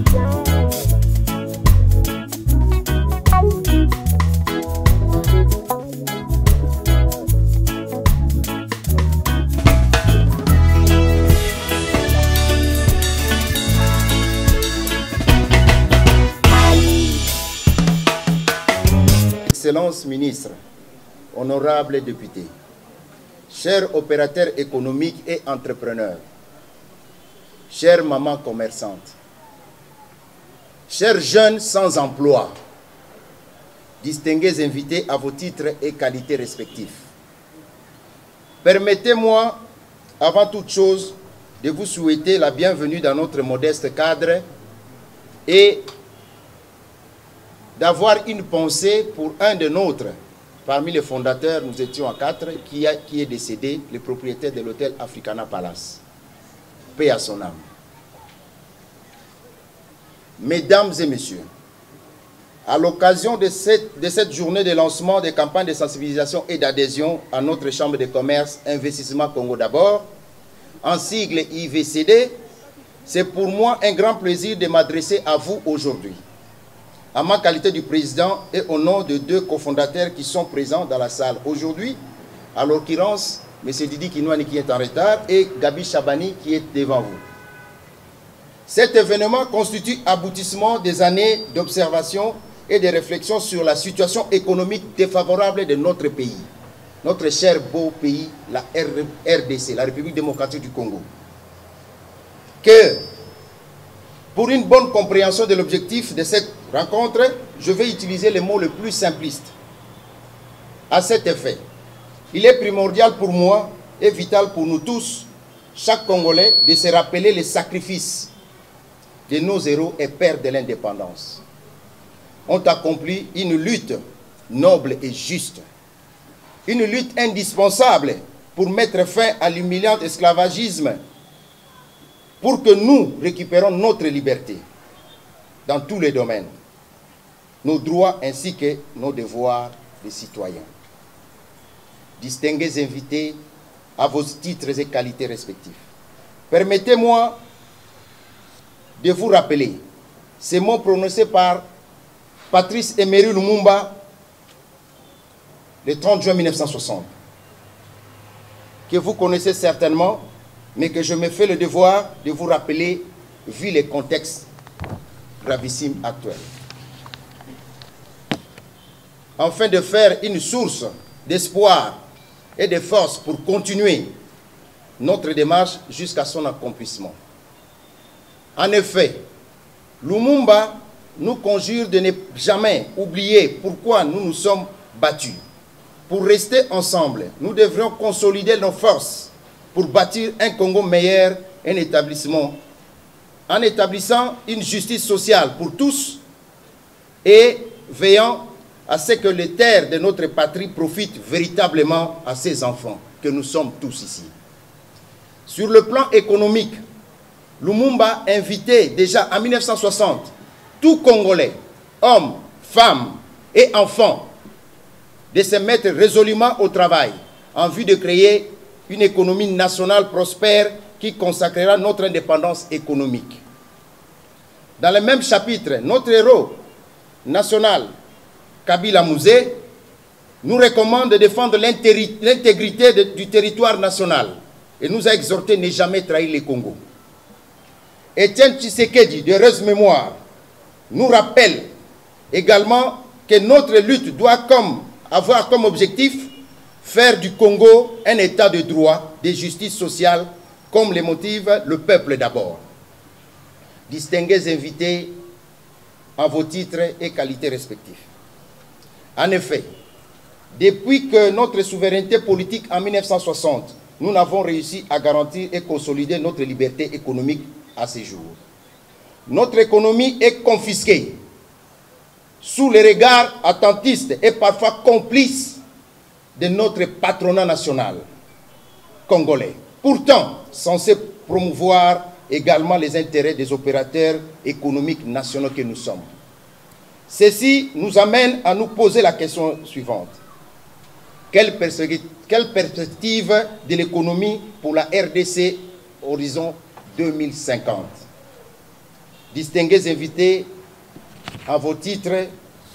Excellences ministres, honorables députés, chers opérateurs économiques et entrepreneurs, chères mamans commerçantes, chers jeunes sans emploi, distingués invités à vos titres et qualités respectifs. Permettez-moi, avant toute chose, de vous souhaiter la bienvenue dans notre modeste cadre et d'avoir une pensée pour un de nôtres. Parmi les fondateurs, nous étions à 4, qui est décédé, le propriétaire de l'hôtel Africana Palace. Paix à son âme. Mesdames et messieurs, à l'occasion de cette journée de lancement des campagnes de sensibilisation et d'adhésion à notre Chambre de commerce Investissement Congo d'abord, en sigle IVCD, c'est pour moi un grand plaisir de m'adresser à vous aujourd'hui, à ma qualité de président et au nom de 2 cofondateurs qui sont présents dans la salle aujourd'hui, à l'occurrence, M. Didi Kinouani qui est en retard et Gabi Chabani qui est devant vous. Cet événement constitue l'aboutissement des années d'observation et de réflexion sur la situation économique défavorable de notre pays, notre cher beau pays, la RDC, la République démocratique du Congo. Que, pour une bonne compréhension de l'objectif de cette rencontre, je vais utiliser le mot le plus simpliste. À cet effet, il est primordial pour moi et vital pour nous tous, chaque Congolais, de se rappeler les sacrifices de nos héros et pères de l'indépendance. Ont accompli une lutte noble et juste, une lutte indispensable pour mettre fin à l'humiliant esclavagisme, pour que nous récupérons notre liberté dans tous les domaines, nos droits ainsi que nos devoirs de citoyens. Distingués invités à vos titres et qualités respectifs, permettez-moi de vous rappeler ces mots prononcés par Patrice Emery Lumumba le 30 juin 1960, que vous connaissez certainement, mais que je me fais le devoir de vous rappeler vu les contextes gravissimes actuels. Afin de faire une source d'espoir et de force pour continuer notre démarche jusqu'à son accomplissement. En effet, Lumumba nous conjure de ne jamais oublier pourquoi nous nous sommes battus. Pour rester ensemble, nous devrions consolider nos forces pour bâtir un Congo meilleur, en établissant une justice sociale pour tous et veillant à ce que les terres de notre patrie profitent véritablement à ses enfants, que nous sommes tous ici. Sur le plan économique, Lumumba invitait déjà en 1960 tout Congolais, hommes, femmes et enfants, de se mettre résolument au travail en vue de créer une économie nationale prospère qui consacrera notre indépendance économique. Dans le même chapitre, notre héros national, Kabila Mouzé, nous recommande de défendre l'intégrité du territoire national et nous a exhorté à ne jamais trahir le Congo. Étienne Tshisekedi, de heureuse mémoire, nous rappelle également que notre lutte doit avoir comme objectif faire du Congo un état de droit, de justice sociale, comme le motive le peuple d'abord. Distingués invités en vos titres et qualités respectifs. En effet, depuis que notre souveraineté politique en 1960, nous n'avons réussi à garantir et consolider notre liberté économique à ce jour. Notre économie est confisquée sous les regards attentistes et parfois complices de notre patronat national congolais, pourtant censé promouvoir également les intérêts des opérateurs économiques nationaux que nous sommes. Ceci nous amène à nous poser la question suivante. Quelle perspective de l'économie pour la RDC horizon 2050? distingués invités à vos titres,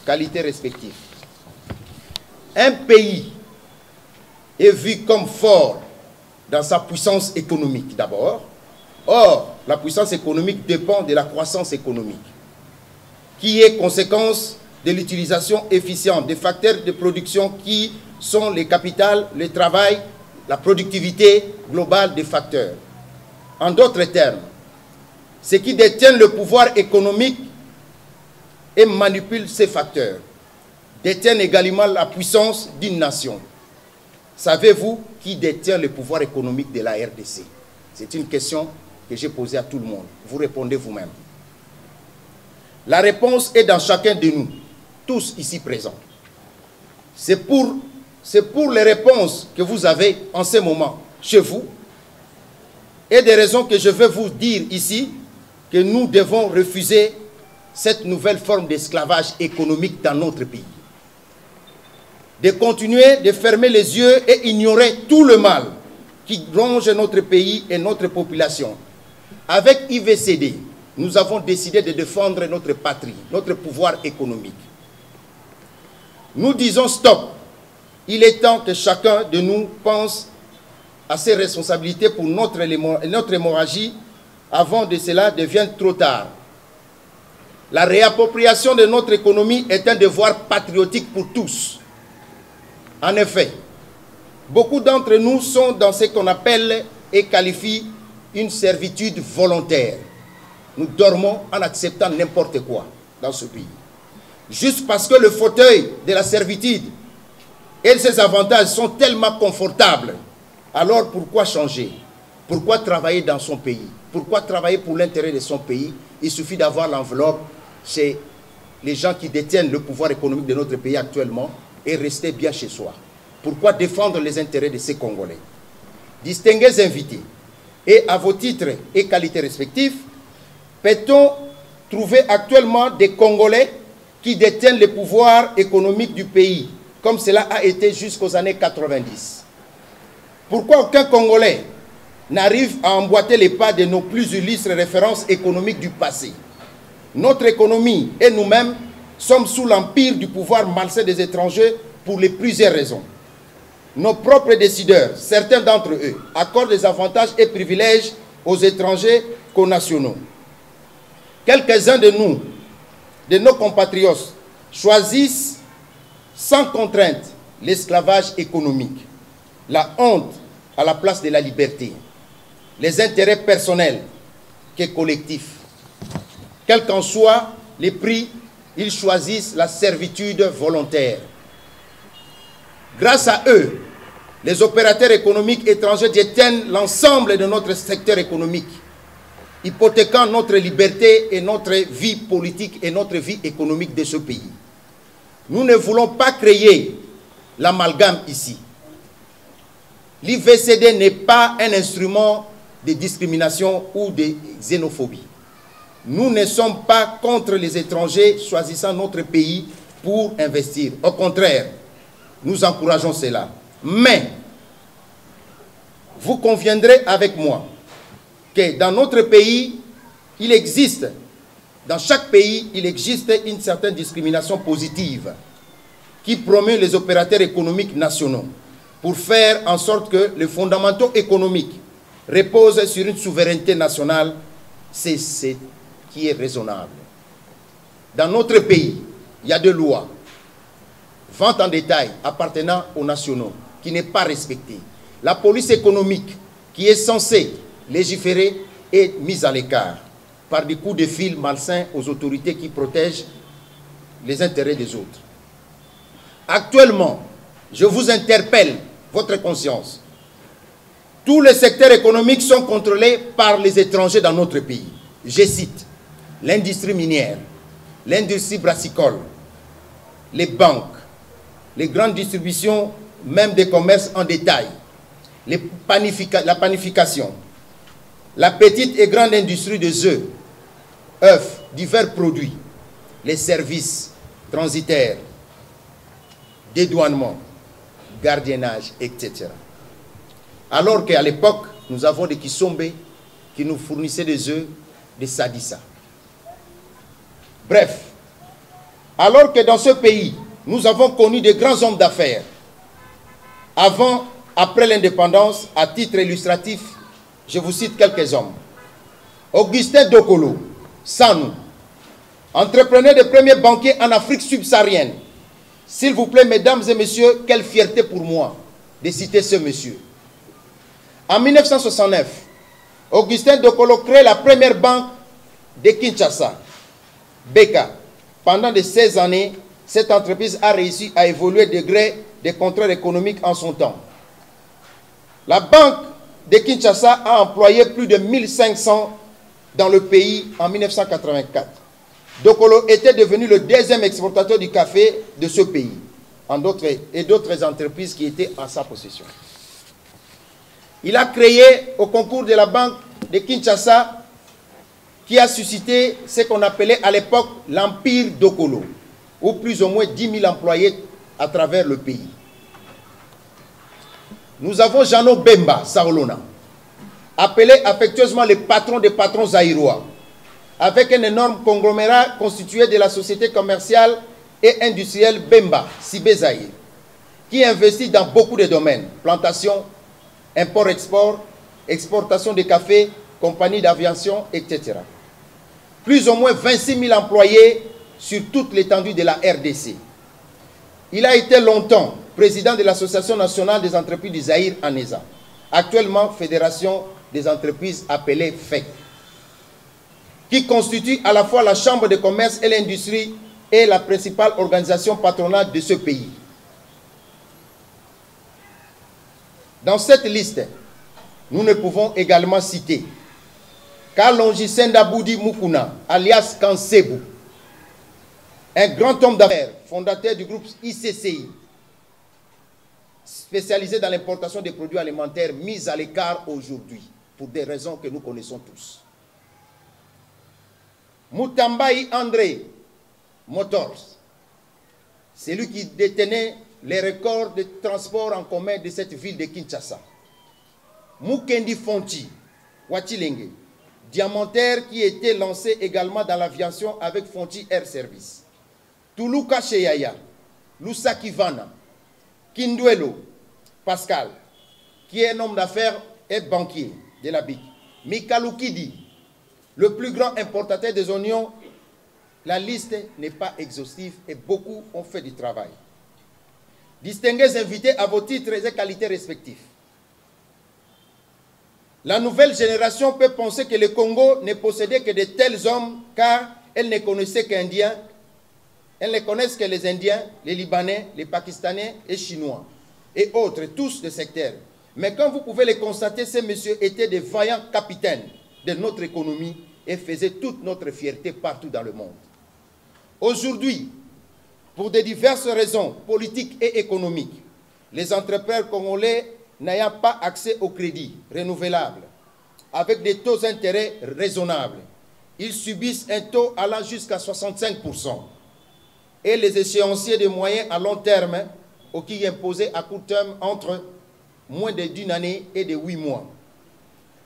qualités respectifs. Un pays est vu comme fort dans sa puissance économique d'abord. Or, la puissance économique dépend de la croissance économique, qui est conséquence de l'utilisation efficiente des facteurs de production qui sont les capitales, le travail, la productivité globale des facteurs. En d'autres termes, ceux qui détiennent le pouvoir économique et manipulent ces facteurs détiennent également la puissance d'une nation. Savez-vous qui détient le pouvoir économique de la RDC? C'est une question que j'ai posée à tout le monde. Vous répondez vous-même. La réponse est dans chacun de nous, tous ici présents. C'est pour les réponses que vous avez en ce moment chez vous et des raisons que je vais vous dire ici que nous devons refuser cette nouvelle forme d'esclavage économique dans notre pays. De continuer de fermer les yeux et ignorer tout le mal qui ronge notre pays et notre population. Avec IVCD, nous avons décidé de défendre notre patrie, notre pouvoir économique. Nous disons stop. Il est temps que chacun de nous pense à ses responsabilités pour notre hémorragie avant que cela devienne trop tard. La réappropriation de notre économie est un devoir patriotique pour tous. En effet, beaucoup d'entre nous sont dans ce qu'on appelle et qualifie une servitude volontaire. Nous dormons en acceptant n'importe quoi dans ce pays. Juste parce que le fauteuil de la servitude et ses avantages sont tellement confortables. Alors pourquoi changer? Pourquoi travailler dans son pays? Pourquoi travailler pour l'intérêt de son pays? Il suffit d'avoir l'enveloppe chez les gens qui détiennent le pouvoir économique de notre pays actuellement et rester bien chez soi. Pourquoi défendre les intérêts de ces Congolais? Distingués invités, et à vos titres et qualités respectifs, peut-on trouver actuellement des Congolais qui détiennent le pouvoir économique du pays, comme cela a été jusqu'aux années 90? Pourquoi aucun Congolais n'arrive à emboîter les pas de nos plus illustres références économiques du passé? Notre économie et nous-mêmes sommes sous l'empire du pouvoir malsain des étrangers pour les plusieurs raisons. Nos propres décideurs, certains d'entre eux, accordent des avantages et privilèges aux étrangers connationaux. Quelques-uns de nous, de nos compatriotes, choisissent sans contrainte l'esclavage économique, la honte à la place de la liberté, les intérêts personnels que collectifs. Quel qu'en soit les prix, ils choisissent la servitude volontaire. Grâce à eux, les opérateurs économiques étrangers détiennent l'ensemble de notre secteur économique, hypothéquant notre liberté et notre vie politique et notre vie économique de ce pays. Nous ne voulons pas créer l'amalgame ici. L'IVCD n'est pas un instrument de discrimination ou de xénophobie. Nous ne sommes pas contre les étrangers choisissant notre pays pour investir. Au contraire, nous encourageons cela. Mais, vous conviendrez avec moi que dans notre pays, il existe, dans chaque pays, il existe une certaine discrimination positive qui promeut les opérateurs économiques nationaux pour faire en sorte que les fondamentaux économiques reposent sur une souveraineté nationale. C'est ce qui est raisonnable. Dans notre pays, il y a des lois, vente en détail appartenant aux nationaux, qui n'est pas respectée. La police économique, qui est censée légiférer, est mise à l'écart par des coups de fil malsains aux autorités qui protègent les intérêts des autres. Actuellement, je vous interpelle, votre conscience. Tous les secteurs économiques sont contrôlés par les étrangers dans notre pays. Je cite l'industrie minière, l'industrie brassicole, les banques, les grandes distributions, même des commerces en détail, la panification, la petite et grande industrie des œufs, divers produits, les services transitaires, dédouanement, gardiennage, etc. Alors qu'à l'époque, nous avons des Kisombe qui nous fournissaient des œufs de Sadissa. Bref, alors que dans ce pays, nous avons connu de grands hommes d'affaires, avant, après l'indépendance, à titre illustratif, je vous cite quelques hommes. Augustin Dokolo, Sanou, entrepreneur de premier banquier en Afrique subsaharienne. S'il vous plaît, mesdames et messieurs, quelle fierté pour moi de citer ce monsieur. En 1969, Augustin Dokolo crée la première banque de Kinshasa, Beka. Pendant de 16 années, cette entreprise a réussi à évoluer de gré des contrôles économiques en son temps. La banque de Kinshasa a employé plus de 1500 dans le pays en 1984. Dokolo était devenu le deuxième exportateur du café de ce pays, et d'autres entreprises qui étaient en sa possession. Il a créé au concours de la banque de Kinshasa, qui a suscité ce qu'on appelait à l'époque l'Empire Dokolo, ou plus ou moins 10 000 employés à travers le pays. Nous avons Jeannot Bemba Saolona, appelé affectueusement le patron des patrons zaïrois, avec un énorme conglomérat constitué de la société commerciale et industrielle Bemba, Sibé Zaïre, qui investit dans beaucoup de domaines, plantation, import-export, exportation de café, compagnie d'aviation, etc. Plus ou moins 26 000 employés sur toute l'étendue de la RDC. Il a été longtemps président de l'Association nationale des entreprises du Zaïre en ESA, actuellement Fédération des entreprises appelée FEC, qui constitue à la fois la Chambre de commerce et l'industrie et la principale organisation patronale de ce pays. Dans cette liste, nous ne pouvons également citer Kalonji Sendaboudi Mukuna, alias Kansebu, un grand homme d'affaires, fondateur du groupe ICCI, spécialisé dans l'importation des produits alimentaires mis à l'écart aujourd'hui, pour des raisons que nous connaissons tous. Mutambai André Motors, c'est lui qui détenait les records de transport en commun de cette ville de Kinshasa. Mukendi Fonti, Watilenge, diamantaire qui était lancé également dans l'aviation avec Fonti Air Service. Tuluka Cheyaya, Lusakivana, Kinduelo, Pascal, qui est un homme d'affaires et banquier de la BIC. Mikalukidi, le plus grand importateur des oignons. La liste n'est pas exhaustive et beaucoup ont fait du travail. Distingués invités à vos titres et qualités respectifs. La nouvelle génération peut penser que le Congo ne possédait que de tels hommes car elle ne connaissait qu'Indiens. Elles ne connaissent que les Indiens, les Libanais, les Pakistanais et Chinois et autres, tous des secteurs. Mais comme vous pouvez le constater, ces messieurs étaient des vaillants capitaines de notre économie et faisaient toute notre fierté partout dans le monde. Aujourd'hui, pour de diverses raisons politiques et économiques, les entrepreneurs congolais n'ayant pas accès au crédit renouvelable, avec des taux d'intérêt raisonnables, ils subissent un taux allant jusqu'à 65%. Et les échéanciers de moyens à long terme, qui imposés à court terme entre moins d'une année et de 8 mois,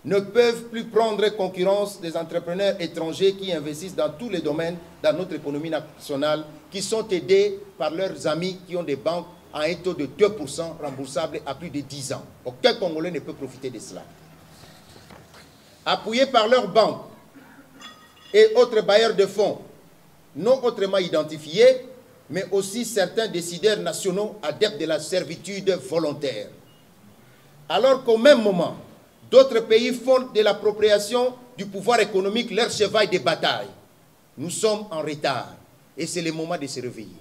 ne peuvent plus prendre concurrence des entrepreneurs étrangers qui investissent dans tous les domaines dans notre économie nationale, qui sont aidés par leurs amis qui ont des banques à un taux de 2% remboursable à plus de 10 ans. Aucun Congolais ne peut profiter de cela. Appuyés par leurs banques et autres bailleurs de fonds, non autrement identifiés, mais aussi certains décideurs nationaux adeptes de la servitude volontaire. Alors qu'au même moment, d'autres pays font de l'appropriation du pouvoir économique leur cheval de bataille. Nous sommes en retard et c'est le moment de se réveiller.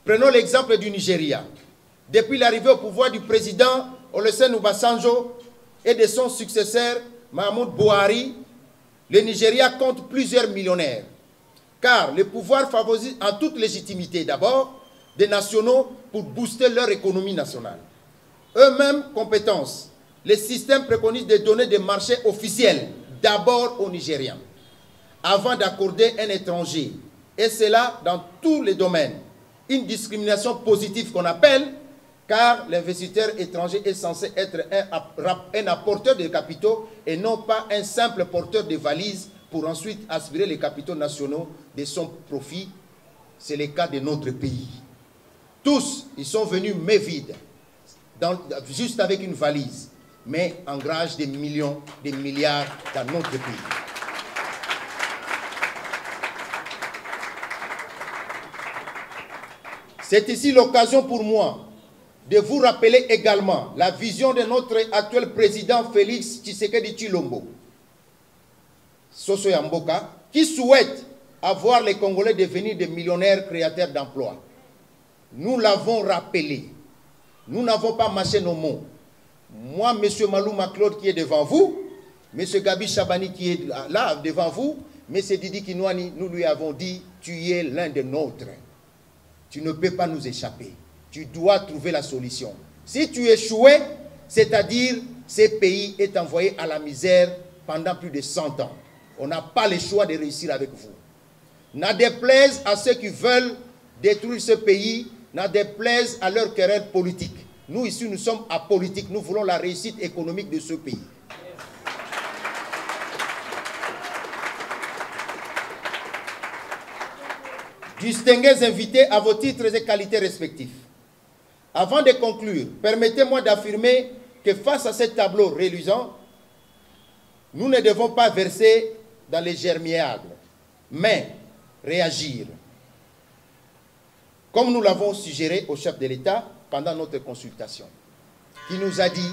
Prenons l'exemple du Nigeria. Depuis l'arrivée au pouvoir du président Olusegun Obasanjo et de son successeur Mahmoud Buhari, le Nigeria compte plusieurs millionnaires. Car le pouvoir favorise en toute légitimité d'abord des nationaux pour booster leur économie nationale. Eux-mêmes compétences. Le système préconise de donner des marchés officiels d'abord aux Nigériens avant d'accorder un étranger. Et cela dans tous les domaines. Une discrimination positive qu'on appelle, car l'investisseur étranger est censé être un apporteur de capitaux et non pas un simple porteur de valises pour ensuite aspirer les capitaux nationaux de son profit. C'est le cas de notre pays. Tous, ils sont venus main vide, juste avec une valise, mais engagent des millions, des milliards dans notre pays. C'est ici l'occasion pour moi de vous rappeler également la vision de notre actuel président Félix Tshisekedi Tshilombo, Soso Yamboka, qui souhaite avoir les Congolais devenir des millionnaires créateurs d'emplois. Nous l'avons rappelé. Nous n'avons pas mâché nos mots. Moi, M. Malouma Claude qui est devant vous, M. Gabi Chabani qui est là devant vous, M. Didi Kinouani, nous lui avons dit, tu es l'un des nôtres. Tu ne peux pas nous échapper. Tu dois trouver la solution. Si tu échoues, c'est-à-dire ce pays est envoyé à la misère pendant plus de 100 ans. On n'a pas le choix de réussir avec vous. N'en déplaise à ceux qui veulent détruire ce pays, n'en déplaise à leur querelle politique. Nous ici, nous sommes apolitiques. Nous voulons la réussite économique de ce pays. Distingués invités à vos titres et qualités respectifs. Avant de conclure, permettez-moi d'affirmer que face à ce tableau reluisant, nous ne devons pas verser dans les germiades, mais réagir. Comme nous l'avons suggéré au chef de l'État pendant notre consultation, qui nous a dit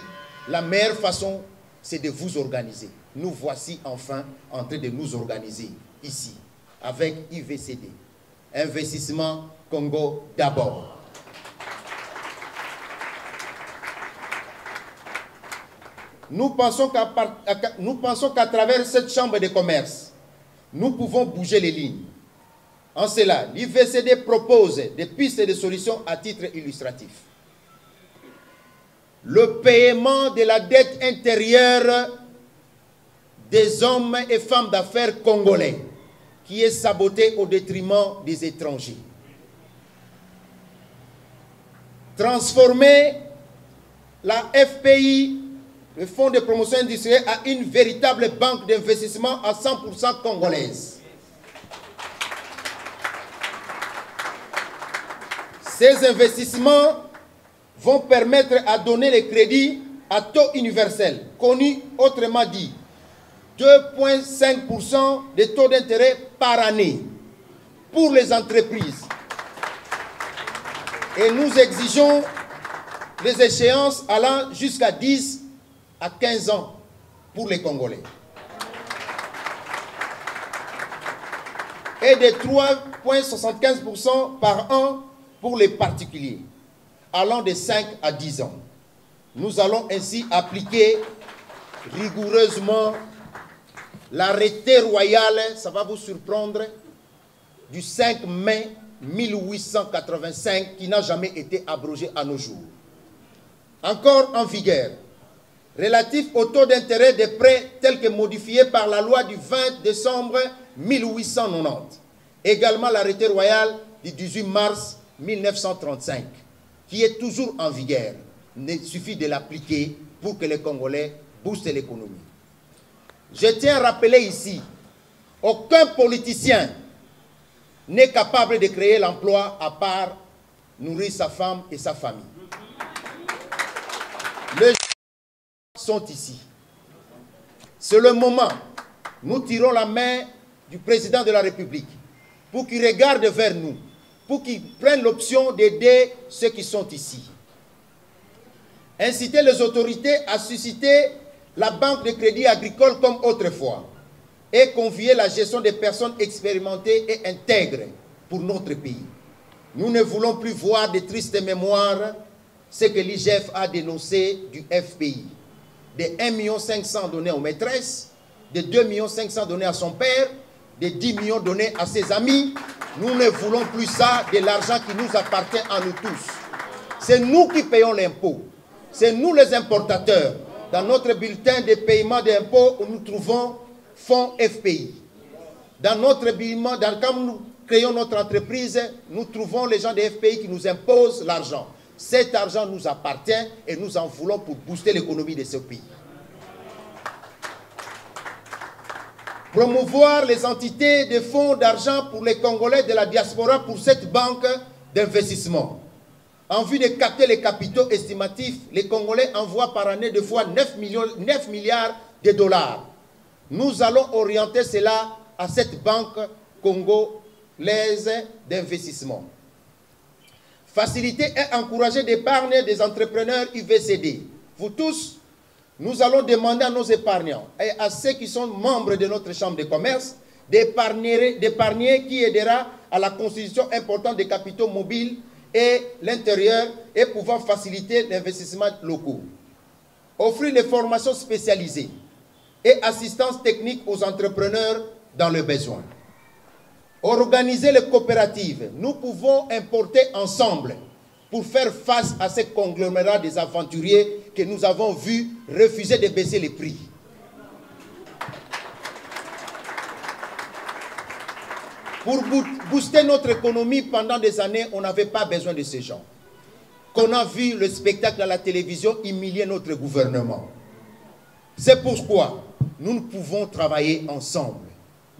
la meilleure façon, c'est de vous organiser. Nous voici enfin en train de nous organiser ici, avec IVCD. Investissement Congo d'abord. Nous pensons qu'à travers cette chambre de commerce, nous pouvons bouger les lignes. En cela, l'IVCD propose des pistes de solutions à titre illustratif. Le paiement de la dette intérieure des hommes et femmes d'affaires congolais, qui est saboté au détriment des étrangers. Transformer la FPI, le Fonds de promotion industrielle, à une véritable banque d'investissement à 100% congolaise. Ces investissements vont permettre à donner les crédits à taux universel, connu autrement dit 2,5% de taux d'intérêt par année pour les entreprises. Et nous exigeons des échéances allant jusqu'à 10 à 15 ans pour les Congolais. Et de 3,75% par an pour les particuliers, allant de 5 à 10 ans. Nous allons ainsi appliquer rigoureusement l'arrêté royal, ça va vous surprendre, du 5 mai 1885, qui n'a jamais été abrogé à nos jours. Encore en vigueur, relatif au taux d'intérêt des prêts tels que modifiés par la loi du 20 décembre 1890. Également l'arrêté royal du 18 mars 1935, qui est toujours en vigueur. Il suffit de l'appliquer pour que les Congolais boostent l'économie. Je tiens à rappeler ici, aucun politicien n'est capable de créer l'emploi à part nourrir sa femme et sa famille. Les gens sont ici. C'est le moment. Nous tirons la main du président de la République pour qu'il regarde vers nous, pour qu'il prenne l'option d'aider ceux qui sont ici. Inciter les autorités à susciter la banque de crédit agricole comme autrefois et convier la gestion des personnes expérimentées et intègres pour notre pays. Nous ne voulons plus voir de tristes mémoires, ce que l'IGF a dénoncé du FPI. De 1,5 million donnés aux maîtresses, de 2,5 millions donnés à son père, de 10 millions donnés à ses amis. Nous ne voulons plus ça, de l'argent qui nous appartient à nous tous. C'est nous qui payons l'impôt. C'est nous les importateurs. Dans notre bulletin de paiement d'impôts, nous trouvons fonds FPI. Dans notre bilan, quand nous créons notre entreprise, nous trouvons les gens des FPI qui nous imposent l'argent. Cet argent nous appartient et nous en voulons pour booster l'économie de ce pays. promouvoir les entités de fonds d'argent pour les Congolais de la diaspora pour cette banque d'investissement. En vue de capter les capitaux estimatifs, les Congolais envoient par année 9 milliards de dollars. Nous allons orienter cela à cette banque congolaise d'investissement. Faciliter et encourager l'épargne des entrepreneurs UVCD. Vous tous, nous allons demander à nos épargnants et à ceux qui sont membres de notre chambre de commerce d'épargner qui aidera à la constitution importante des capitaux mobiles et l'intérieur et pouvoir faciliter l'investissement locaux. Offrir des formations spécialisées et assistance technique aux entrepreneurs dans le besoin. Organiser les coopératives. Nous pouvons importer ensemble pour faire face à ces conglomérats des aventuriers que nous avons vus refuser de baisser les prix. Pour booster notre économie pendant des années, on n'avait pas besoin de ces gens. Qu'on a vu le spectacle à la télévision humilier notre gouvernement. C'est pourquoi nous pouvons travailler ensemble,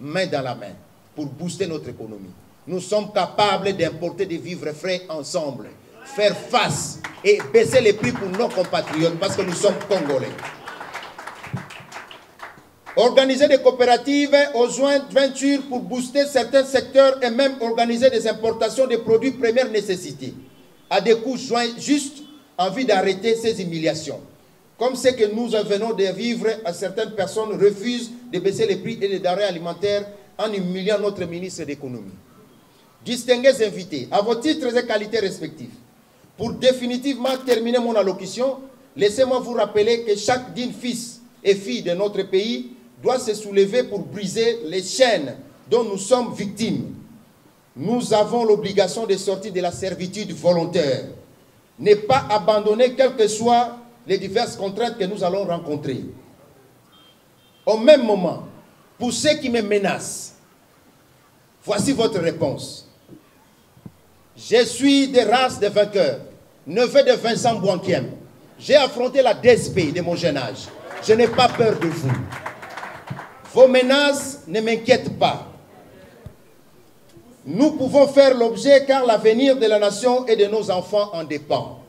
main dans la main, pour booster notre économie. Nous sommes capables d'importer des vivres frais ensemble, faire face et baisser les prix pour nos compatriotes parce que nous sommes Congolais. Organiser des coopératives aux jointures pour booster certains secteurs et même organiser des importations de produits première nécessité à des coûts justes en vue d'arrêter ces humiliations. Comme ce que nous venons de vivre, à certaines personnes refusent de baisser les prix et les denrées alimentaires en humiliant notre ministre d'économie. Distingués invités, à vos titres et qualités respectifs, pour définitivement terminer mon allocution, laissez-moi vous rappeler que chaque digne fils et fille de notre pays doit se soulever pour briser les chaînes dont nous sommes victimes. Nous avons l'obligation de sortir de la servitude volontaire, ne pas abandonner quelles que soient les diverses contraintes que nous allons rencontrer. Au même moment, pour ceux qui me menacent, voici votre réponse. Je suis de race de vainqueurs, neveu de Vincent Bouankiem. J'ai affronté la DSP de mon jeune âge. Je n'ai pas peur de vous. Vos menaces ne m'inquiètent pas. Nous pouvons faire l'objet car l'avenir de la nation et de nos enfants en dépend.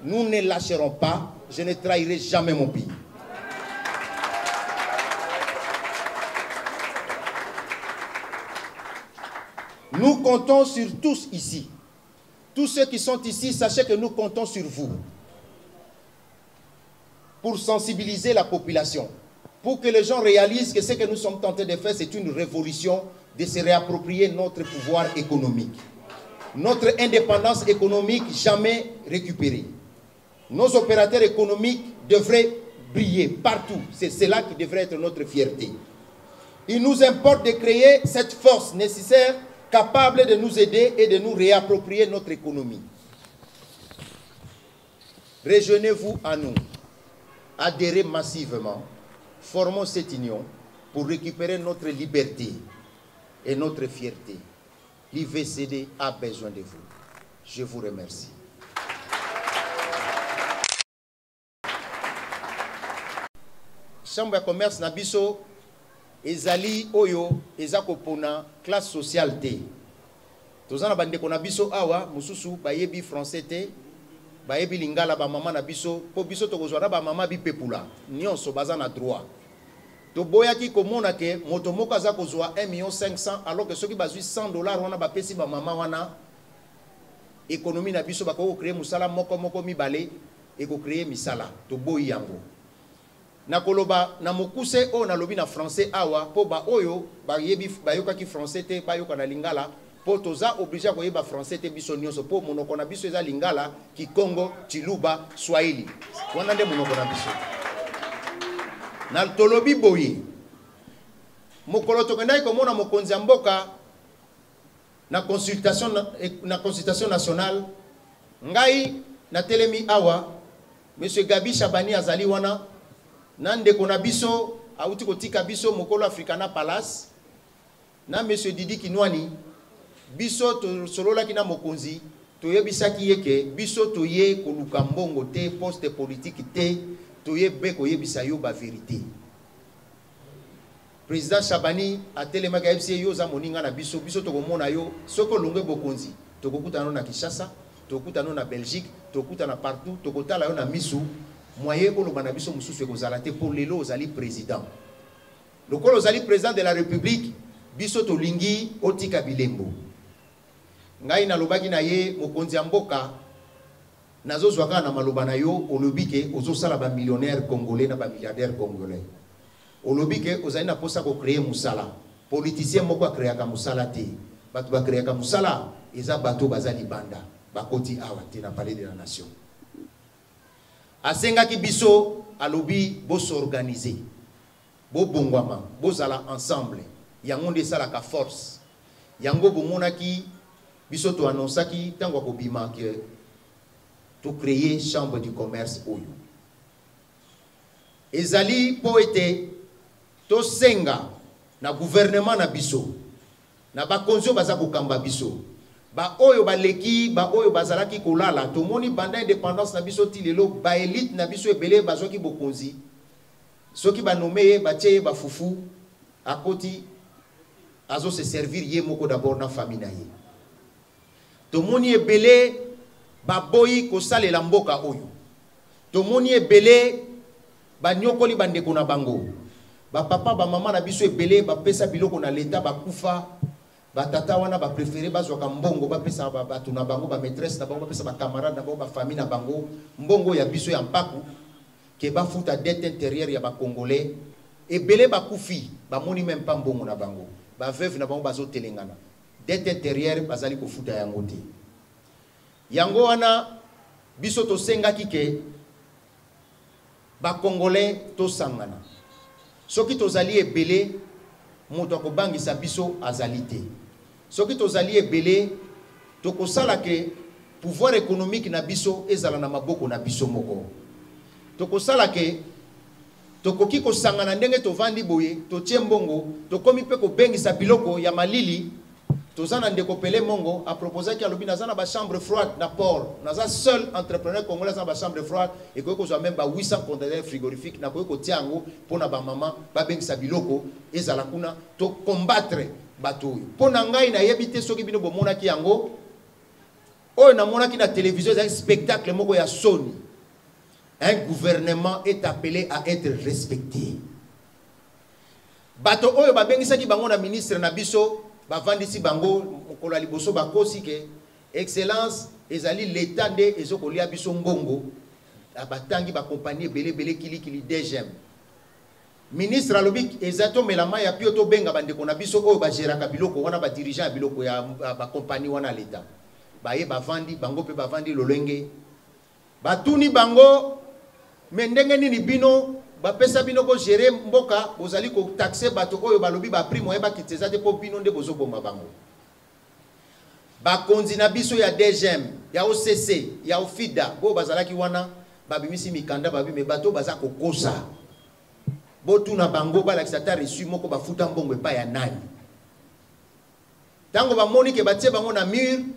Nous ne lâcherons pas. Je ne trahirai jamais mon pays. Nous comptons sur tous ici. Tous ceux qui sont ici, sachez que nous comptons sur vous pour sensibiliser la population, pour que les gens réalisent que ce que nous sommes tentés de faire, c'est une révolution de se réapproprier notre pouvoir économique. Notre indépendance économique jamais récupérée. Nos opérateurs économiques devraient briller partout. C'est cela qui devrait être notre fierté. Il nous importe de créer cette force nécessaire capable de nous aider et de nous réapproprier notre économie. Rejoignez-vous à nous. Adhérez massivement. Formons cette union pour récupérer notre liberté et notre fierté. L'IVCD a besoin de vous. Je vous remercie. Chambre de commerce Nabiso, ezali oyo ezako pona classe sociale te. Tozana bande ko Nabiso awa mususu bayebi français te, bayebi lingala ba mama Nabiso, po biso tokozwana ba mama bi pepula. Nyonso bazana droit. To boyaki komona ke moto moko aza kozwa 1,5 million alors que ceux qui bazui $100 wana ba pesi ba mama wana économie na biso bako créer musala moko mibale et ko créer misala. To boyi yango. Na koloba na mokuse o na lobi na français awa po ba oyo ba yebi ba yoka ki français te ba yoka na lingala po toza obligé ko yeba français te biso nyonso po monoko na biso eza lingala ki Congo Chiluba Swahili wana nde monoko na biso na tolobi boyi mokolo tokendai ko mona mokonzi mboka na consultation nationale ngai na telemi awa monsieur Gabi Chabani azali wana Nande konabiso auti kotika biso mokolo Africana Palace na monsieur Didi Kinwani biso to solola kina mokonzi to yebisaki yeke biso to ye koluka mbongo te poste politique te to ye be ko yebisa yo ba vérité. président Chabani a téléma ka FCA yo za moninga na biso biso to komona yo soko longue bokonzi to kokuta na Kinshasa to kokuta na Belgique to kokuta na partout to kotala yo na misu moyen ko lobana biso mususu ekozala te pour lelo ozali président lokolo ozali président de la République biso to lingi otika bilembo ngai na lobaki na ye mokonzi ya mboka nazo zwaka na maloba na yo olobike ozosala ba millionnaire congolais na ba milliardaire congolais olobike ozali na posa ko créer musala politicien moko a créer ka musala te batu ba créer ka musala eza bato bazali banda bakoti awa te na palais de la nation asenga ki biso alobi bo s'organiser bo bongwama bo zala ensemble yango nde sala ka force yango bomona ki biso to annonçaki tango ko bima que to créer chambre du commerce oyo ezali po ete to senga na gouvernement na biso na bakonzo baza kokamba biso ba oyo baleki ba oyo bazalaki kolala to moni banda indépendance na biso ti lelo ba élite na biso ebele bazoki bokonzi soki ba nommé ba tie ba fufu akoti azo se servir ye moko d'abord na famille na ye to moni ebele ba boyi ko salela mboka oyo to moni ebele ba nyokoli bandeko na bango ba papa ba mama na biso ebele ba pesa biloko na leta ba kufa ba tata wana ba préféré ba zoka mbongo ba pesa ba batu na bango ba maîtresse na bango ba pesa ba camarade na bango ba famille na bango mbongo ya biso ya mpaku ke ba futa dette intérieure ya ba congolais ebele ba kufi ba moni même pas mbongo na bango ba veuve na bango bazo telengana dette intérieure bazali ko futa yango te yango wana biso to senga kike ba congolais to sangana soki tozali ebele moto akobangisa biso azali te soki tozali ebele tokosala ke pouvoir économique na biso ezala na maboko na biso moko tokosala ke tokoki kosangana ndenge tovandi boye totie mbongo tokomi pe kobengisa biloko ya malili tozana ndeko pele mongo a proposé ki alobi nazana ba chambre froide na port naza seul entrepreneur congolais na ba chambre froide et ko zo même ba 800 conteneurs frigorifiques na ko tiango pona ba mama ba bengisa biloko ezala kuna to combattre bato pona ngai na yebite soki bino bomona ki yango oyo na mona ki na télévision un spectacle moko ya Sony. Un gouvernement est appelé à être respecté bato oyo ba bengisa ki bango na ministre na biso bavandisi bango mokolo liboso bakosi ke excellence ezali l'état de ezokolia biso mbongo abatangi ba compagnie belé kili DGM ministre alobi ezato melama ya pio to benga bandeko na biso oyo ba geraka biloko wana ba dirigeant biloko ya ba compagnie wana l'état baye bavandi bango pe bavandi lolenge batuni bango mendenge nini bino ba pesa bino ko gérer mboka bozali ko taxer bato oyo balobi ba prix moyen ba kiteza te po bino nde bozo bomba bango ba konzi na biso ya DGM ya OCC ya OFIDA bo bazalaki wana babimisi mikanda babi me bato baza kokosa bo tuna bango ba lakisata reçu moko ba futa mbongo pa ya nani tango ba moni ke batie bango na mur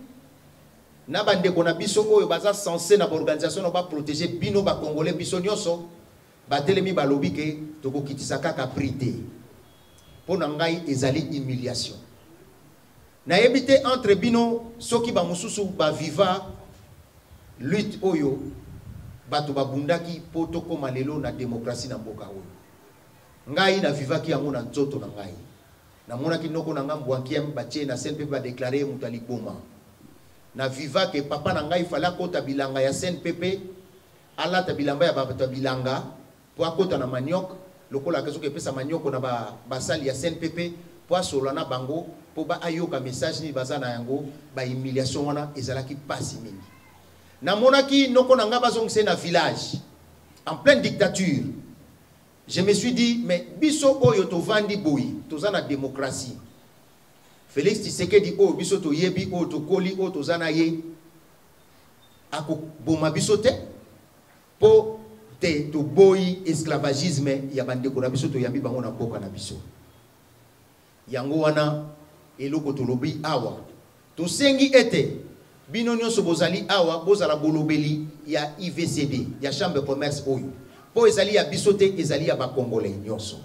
na bandeko na biso oyo baza censé na organisation ba protéger bino ba congolais biso nyonso batelemi balobi ke tokokitisa kaka prité pona ngai ezali humiliation na yebite entre bino soki ba mususu ba viva lutte oyo bato babundaki po tokoma lelo na démocratie na mboka oyo ngai na vivaki yango na nzoto na ngai na monaki noko na ngambo wakiem batie na CNPP ba déclarer mutali boma na viva ke papa na ngai fala kota bilanga ya CNPP ala ta bilamba ya bato bilanga po akota na maniok lokola kazoke pesa manioko na basali ya CNPP po asola na bango po ba ayoka message ni bazana yango ba humiliation wana ezalaki pasi mingi na monaki noko na nga bazongse na village en pleine dictature. Je me suis dit mais biso oyo to vandi boyi tozana démocratie Félix Tshisekedi o biso to yebi o to koli o to zana ye ako boma biso te po te to boyi esclavagisme ya bandeko na biso to yambi bango na mboka na biso yango wana eloko to lobi awa to sengi ete bino nyonso bozali awa bozala bolobeli ya IVCD ya chambre de commerce oyo po ezali ya biso te ezali ya ba congolais nyonso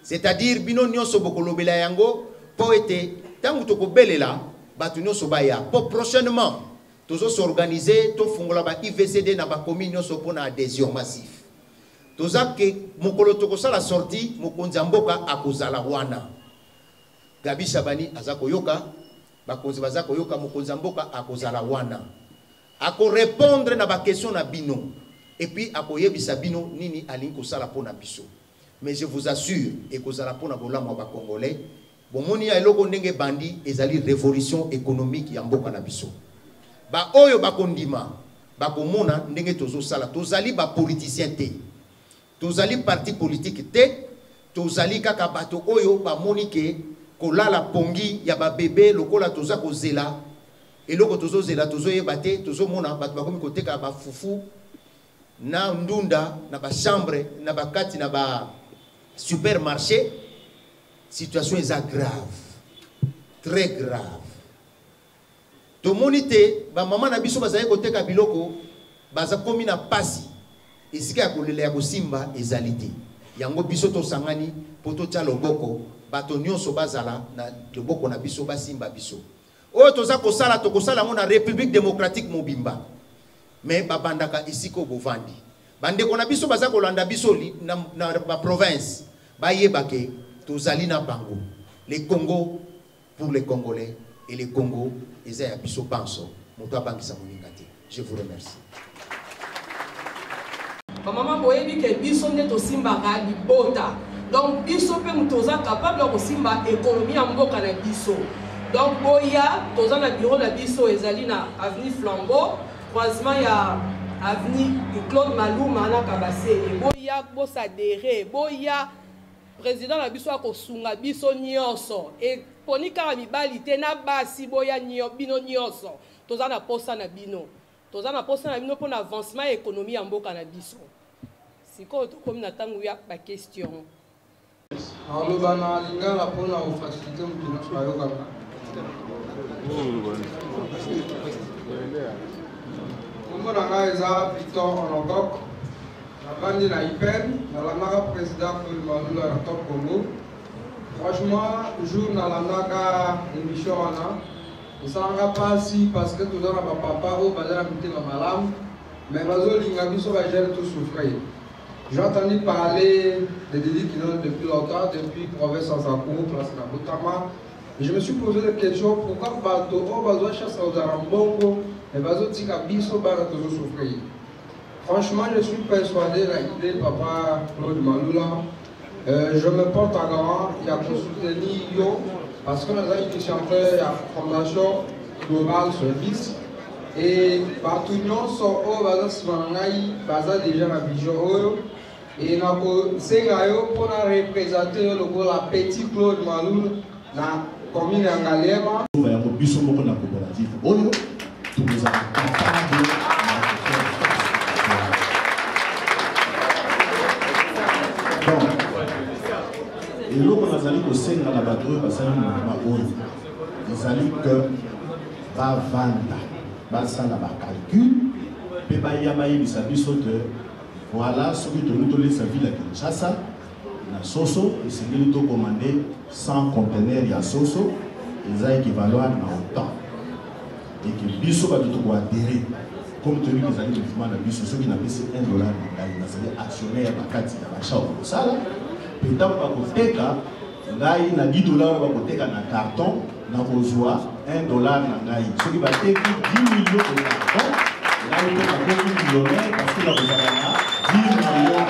C'est-à-dire, bino nyonso bokolobela yango, po ete, tangu toko belela, batu nyonso baya. Pour prochainement, tozo s'organiser, to fungola ba IVCD na ba commune nyonso pona adhésion massif. Toza ke mokolo toko sala sortie, mokonzi mboka akozala wana. Gabi Shabani azako yoka, bakonzi bazako yoka mokonzi mboka akozala wana. Ako répondre na ba question na bino. Et puis ako yebisa bino nini alinko sala pona biso. Mais je vous assure, et que ça pour la Congolais, bon moni a eloko ndenge bandi ezali révolution économique ya mboka na biso. Ba oyo bakondima, bakomona ndenge tozo sala, tozali ba politicien te. Tozali parti politique te, tozali kaka bato oyo ba monike kolala pongi ya ba bébé lokola toza kozela. Eloko tozo zela tozo yebate, tozo mona bato bakomi koteka ba fufu na ndunda na ba chambre na ba kati na ba supermarché, situation est grave, très grave. To monite, ba maman na biso bazaye koteka biloko, baza komi na pasi, esika ya kolele ya kosimba ezalite. Yango biso to sangani, poto tia loboko, bato nyonso bazala na loboko na biso basimba biso. Oyo toza kosala to kosala mo na République démocratique mobimba. Mais babandaka isiko bovandi. Bande kona biso baza kolanda biso na province. Baye bake tozali na bango. Les Congo pour les Congolais et les Congo ezaya biso banso. Moto abangisa moningate. Je vous remercie. Maman boyebi ke biso nde to simba ka libota. Donc biso pe mutoza capable ko simba économie ya mboka na biso. Donc boya toza na bureau na biso ezali na avenue Flambeau, croisement ya avenue Claude Maluma na Kabase. Boya bosa dere, boya président la biso akosunga biso nyonso et ponika mibali te na basi boya bino nyonso toza na posa na bino pour l'avancement économie ya mboka na biso siko to comme na tangu ya ba question alors bana lingala pona o faciliter mutuna ayo kaka Comment on Victor Onogok Bandi na IPEN, dans la Naga président de Malula na Top Congo. Franchement, jour na la Naga émission wana, ça n'a pas si parce que tout le monde papa ou bazala mité ma malam, mais bazo linga biso ba gère tout souffrir. J'ai entendu parler des délits qui n'ont depuis longtemps, depuis province Sansakou, place na Botama. Je me suis posé la question pourquoi bato o bazo chasse aux arambongo et bazo tika biso ba tout souffrir. Franchement, je suis persuadé de l'idée papa Claude Malula. Je me porte à garant, il y a pour soutenir yo, parce que nous avons initié la Fondation Global Service. Et partout nous sommes déjà la vision. Et nous avons pour représenter la petite Claude Malula dans la commune d'Angalema. Nous avons une coopérative. Nous avons et l'eau qu'on a sali au sein de la bateau, parce que nous avons que va vendre, va ça la calcul, puis va y avoir des services de voilà ce que nous avons sa ville à Kinshasa, na Soso, et c'est que nous avons commandé 100 conteneurs à Soso, ils ont équivalent à autant. Et que biso va tout adhérer. Comme tu dis que les amis de biso, ceux qui n'ont pas $1, c'est actionnaire à la carte de l'achat au Sala. Peut-être pas koteka ngai na $10 ba koteka na carton na kozwa $1 na ngai soki ba teki 10 millions de carton ngai pe na koki millionnaire parce que la kozala na 10 millions.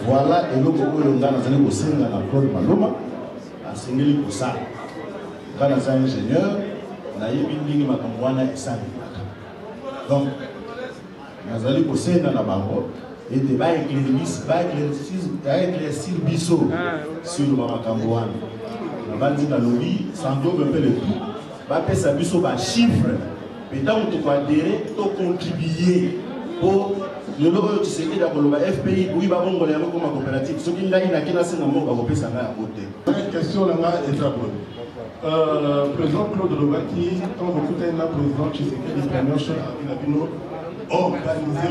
Voilà eloko oyo nga nazali kosenga na Claude Maloma asengeli kosala nga naza ingénieur nayebi ndenge makambo wana esalemaka donc nazali kosenga na bango ete baéclaircir biso sur makambo wana nabandi nalobi sandobe mpe le tout bapesa biso bachiffre mpe ntango tokoadere tocontribue po lelo oyo tisekedi akoloba FPI boyi babongola yango koma coopérative soki ngai naki nasenga moko bakopesa ngai yango te question nanga eza boye président Claude Lobaki ntango bokutani na président Tshisekedi première chose abina bino organisé.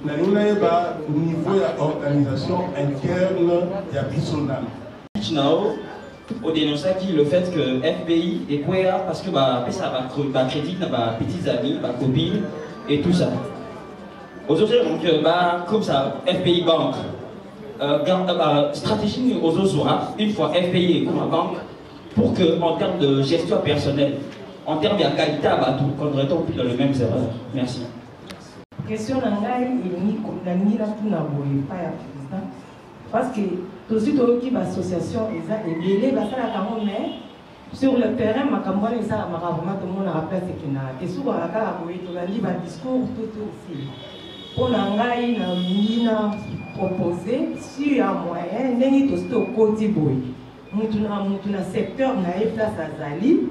Nous avons un niveau d'organisation interne d'Abissonal. Au dénoncer le fait que FBI et quoi parce que ça va crédit na petits amis, copines et tout ça. Aujourd'hui donc comme ça FBI banque stratégie aux autres une fois FBI comme la banque pour que en termes de gestion personnelle, en termes de qualité qu'on ne retombe plus dans les mêmes erreurs. Merci. Question nangai il comme nangira pour na boye pas ya président parce que tout suite qui l'association et les basala quand mais sur le terrain makambo les ça vraiment tout le monde rappelle ce qu'il a que souvent à la boye to la libre discours tout aussi pour nangai na mina proposer si un moyen nengi to sto côté boye mutu na secteur na place azali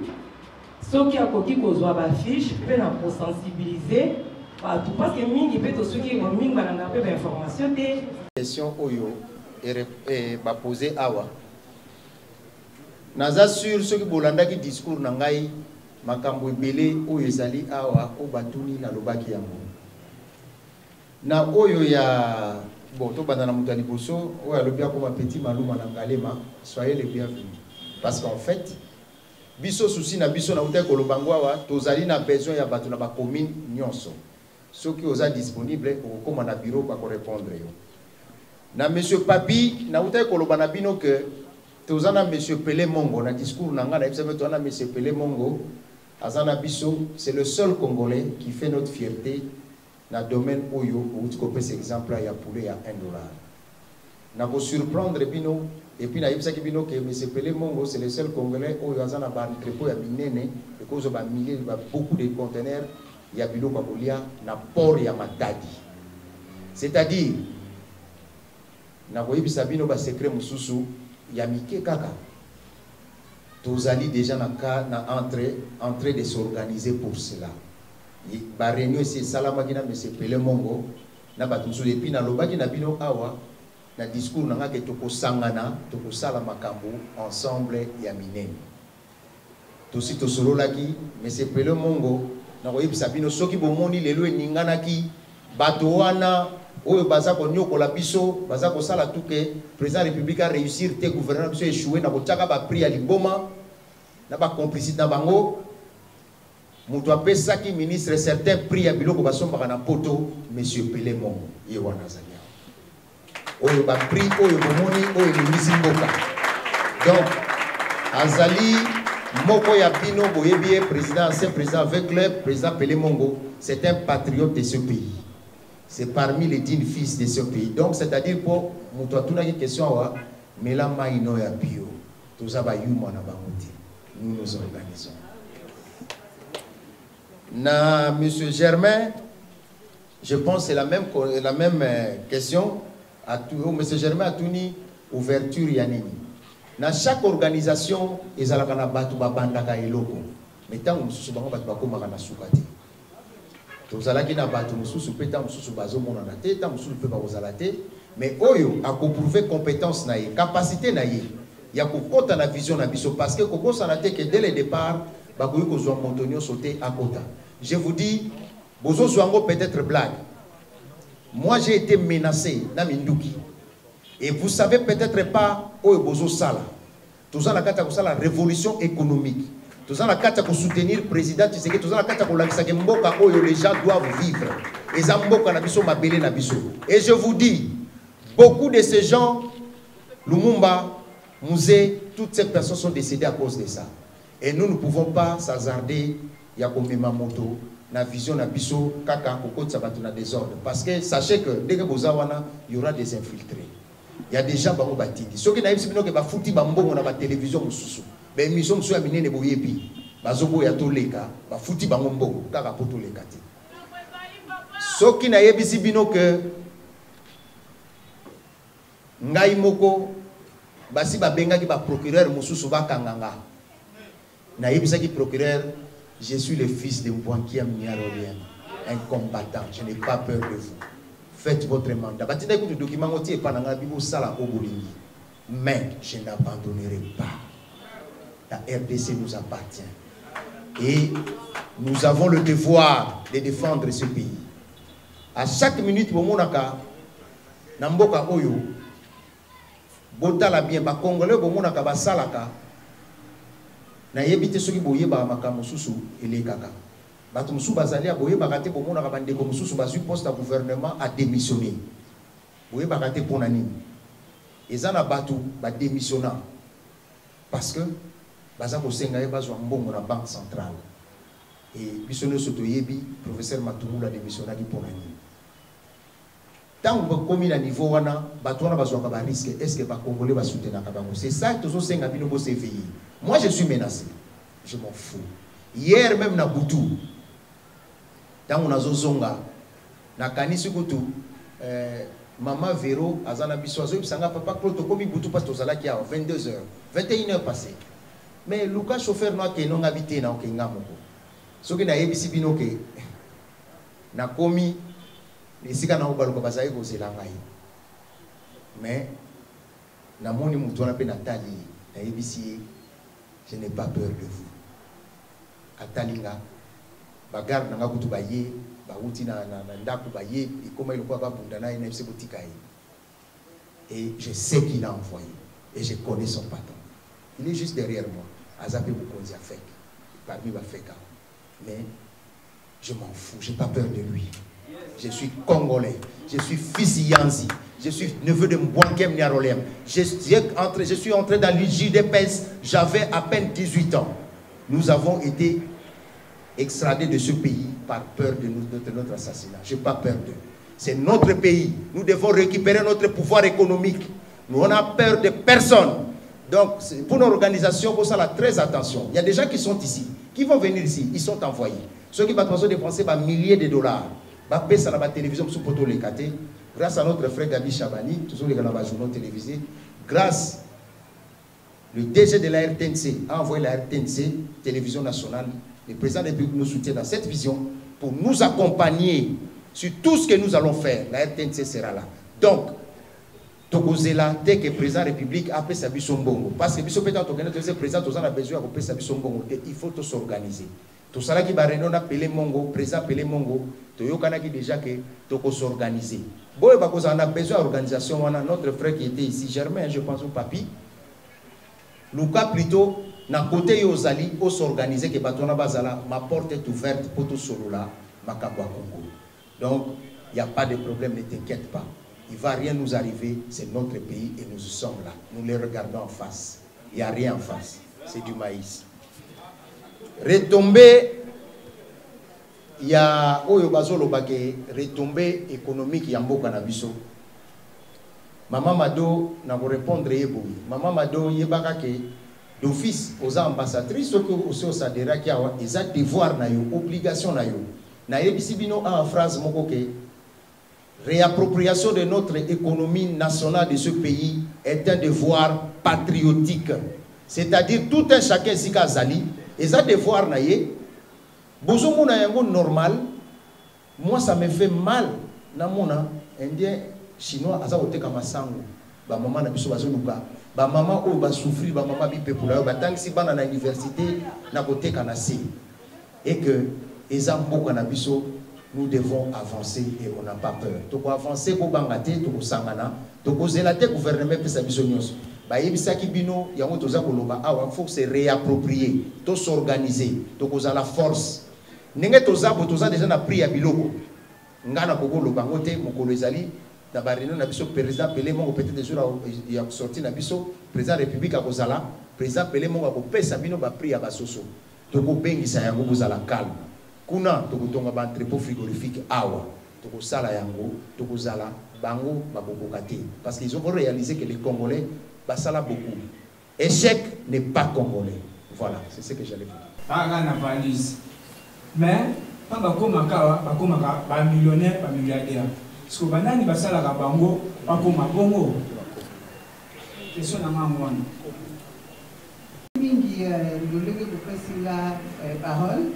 ceux qui a koki kozwa ba fiche pe na pour sensibiliser parce que mingi peut ceux qui ont mingi banana peu d'information des question oyo et ba poser awa naza sur ceux qui bolanda ki discours na ngai makambo ebele oyo ezali awa o batuni na lobaki yango na oyo ya bon to bandana mutali boso oyo alobia comme petit maluma na ngalema soyez les bienvenus parce qu'en fait biso souci na biso na uta ko lobango awa tozali na besoin ya bato na ba commune nyonso ceux qui sont disponibles pour comme na bureau pour répondre yo na monsieur Papi na uta ko lobana bino que tozana monsieur Pelé Mongo na discours na nga na ebiseme tozana monsieur Pelé Mongo azana biso c'est le seul congolais qui fait notre fierté na domaine oyo où tu copes exemple ya poulet à $1 na ko surprendre bino et puis na yebisa ki bino que monsieur Pelé Mongo c'est le seul congolais oyo azana ba entrepôt ya binene et cause ba milliers beaucoup de conteneurs ya bilo kwa kolia na port ya Matadi c'est-à-dire na koyebisa bino ba secret mususu ya mike kaka tozali déjà na entrée de s'organiser pour cela ba réunion c'est salama kina monsieur Pelé Mongo na ba mususu depuis na lobaki na bino awa na discours na nga ke toko sangana toko sala makambo ensemble ya minene tosi tosololaki monsieur Pelé Mongo na koyebisa bino soki bomoni lelo eninganaki bato wana oyo baza ko nyokola biso baza ko sala tuke président république a réussir te gouvernement biso échoué na kotaka ba prix ya liboma na ba complicité na bango muto apesaki ministre certain prix ya biloko basombaka na poto monsieur Pelé Mongo ye wana zania oyo ba prix oyo bomoni oyo limisi mboka donc azali moko ya bino boyebi président ancien président avec le président Pelé Mongo c'est un patriote de ce pays. C'est parmi les 10 fils de ce pays. Donc, c'est-à-dire pour nous, question, mais la maïno ya bio, tout ça va nous nous organisons. Na monsieur Germain, je pense que c'est la même question. Monsieur Germain a tout ni ouverture yanini. Dans chaque organisation, ils ont la batu babandaka eloko. Mais tant que nous bango batu bakoma na sukati. Tozalaki na batu mususu peta mususu bazo mona na te, ta mususu pe bazala te, mais oyo a ko prouver compétence na ye, capacité na ye. Ya ko kota na vision na biso parce que ko bosa na te que dès le départ ba ko ko zo montonio sauter à kota. Je vous dis bozo zwango peut-être blague. Moi j'ai été menacé na Minduki. Et vous savez peut-être pas oyo bozo sala. Tozala kata ko sala révolution économique. Tous en la carte pour soutenir le président Tshisekedi, tous en la carte pour la mboka où les gens doivent vivre. Et zamboka na biso mabele na biso. Et je vous dis, beaucoup de ces gens, Lumumba, Mouzé, toutes ces personnes sont décédées à cause de ça. Et nous ne pouvons pas s'hasarder Yakomema Moto, na vision na biso, kaka kokot sabatu na désordre. Parce que sachez que dès que vous avez, il y aura des infiltrés. Il y a des gens qui ont battu. Ceux qui n'ont pas foutu bambongo na télévision mususu. Mais nous sommes sur la mine de Boyebi. Bazobo ya toleka, ba fouti bango mbongo, kaka poto leka te. Ceux qui n'ont pas bino que ngai moko basi ba benga ki ba procureur mususu ba kanganga. Na yebisa ki procureur, je suis le fils de Mbwankia Mniarorien, un combattant, je n'ai pas peur de vous. Faites votre mandat. Batina écoute le document oti e pananga bibo sala obolingi. Mais je n'abandonnerai pas. La RDC nous appartient. Et nous avons le devoir de défendre ce pays. À chaque minute, bomonaka namboka oyo botala bien ba congolais bomonaka ba salaka na yebite soki boyeba makambo susu elekaka bato musu bazali boyeba kate bomonaka bandeko mususu bazui poste à gouvernement a démissionné boyeba kate pona nini ezana bato ba démissionnant parce que baza ko senga ye bazwa mbongo na banque centrale et bisono soto yebi professeur Matumula démissionné ki pona nini. Tant que comme à niveau wana batona bazwaka ba risque est-ce que ba congolais va soutenir kabango c'est ça toujours senga bino bo s'éveiller. Moi je suis menacé, je m'en fous. Hier même na Boutou tant on a zozonga na kanisi kutu maman Véro azana biswazo bisanga papa protocole Boutou parce que zala ki a 22h 21h passé mais Lucas chauffeur no ke non habité na okenga moko soki na yebisi bino ke na komi esika na obaluka bazali kozela ngai mais na moni mutu wana pe natali na yebisi je n'ai pas peur de vous atalinga bagarde nanga kutu baye bauti na ndaku baye ekoma iloko babunda na ina biseko tikai et je sais qu'il a envoyé et je connais son patron il est juste derrière moi azape bukonzi afek parmi bafeka mais je m'en fous j'ai pas peur de lui. Je suis congolais, je suis fils Yanzi, je suis neveu de Mbouankem Niarolem. Je suis entré dans l'UJDPS, j'avais à peine 18 ans. Nous avons été extradés de ce pays par peur de notre assassinat. Je n'ai pas peur d'eux. C'est notre pays. Nous devons récupérer notre pouvoir économique. Nous, on a peur de personne. Donc, pour nos organisations, il faut faire très attention. Il y a des gens qui sont ici, qui vont venir ici, ils sont envoyés. Ceux qui vont dépenser milliers de dollars. La télévision grâce à notre frère Gabi Chabani, toujours les journaux télévisés, grâce le DG de la RTNC a envoyé la RTNC, télévision nationale, le président de la République nous soutient dans cette vision pour nous accompagner sur tout ce que nous allons faire. La RTNC sera là. Donc, Tokozela, dès que le président de la République a fait sa bisombongo, parce que le président a besoin de sa bisombongo, il faut s'organiser. Tout ça qui va réunir appelé Mongo, président appelé Mongo, Toyokanaki déjà que Toko s'organiser. Bon, on a besoin d'organisation. On a notre frère qui était ici, Germain, je pense au papi. Luka plutôt, na côté Yozali, on s'organiser que Batona Bazala, ma porte est ouverte pour tout solo là, ma Kabwa Congo. Donc, il n'y a pas de problème, ne t'inquiète pas. Il ne va rien nous arriver, c'est notre pays et nous sommes là. Nous les regardons en face. Il n'y a rien en face, c'est du maïs. Retombée, il y a retombée économique Yamboka Nabiso. Maman Mado n'a pas répondre yeboui. Maman Mado yebaka ke d'office aux ambassadrices aux sadera qui a des devoirs na yo, obligation na yo. Na yebisi bino en phrase moko ke réappropriation de notre économie nationale de ce pays est un devoir patriotique. C'est-à-dire tout un chacun zika zali et ça devoir na ye bozomo na yango normal. Moi ça me fait mal na mona indien chinois aza oteka masango ba maman na biso bazoluka ba maman o ba souffrir ba maman bi pepula ba tangisi bana na université na koteka na si et que ezamboka na biso nous devons avancer et on n'a pas peur. Toko avancer pour bangate toko sangana toko zelate gouvernement pesa biso nyos ba yebisaki bino yango toza koloba awa faut se réapproprier to s'organiser toko za la force ndenge toza déjà na prix ya biloko ngana kokolo bango te mokolo ezali na barino na biso président Pelé mongo peut-être des jours il a sorti na biso président république a kozala président Pelé mongo ko pesa bino ba prix ya basoso toko bengisa yango bozala calme kuna toko tonga ba entrepôt frigorifique awa toko sala yango toko zala bango babokoka te parce qu'ils ont réalisé que les Congolais basala beaucoup. Échec n'est pas congolais. Voilà, c'est ce que j'allais vous dire. Pas na valise. Mais quand ba millionnaire, ba milliardaire. Parce que banani basala ka bango, ba koma bongo. Question na mwana. Mingi lolenge ko presinga parole.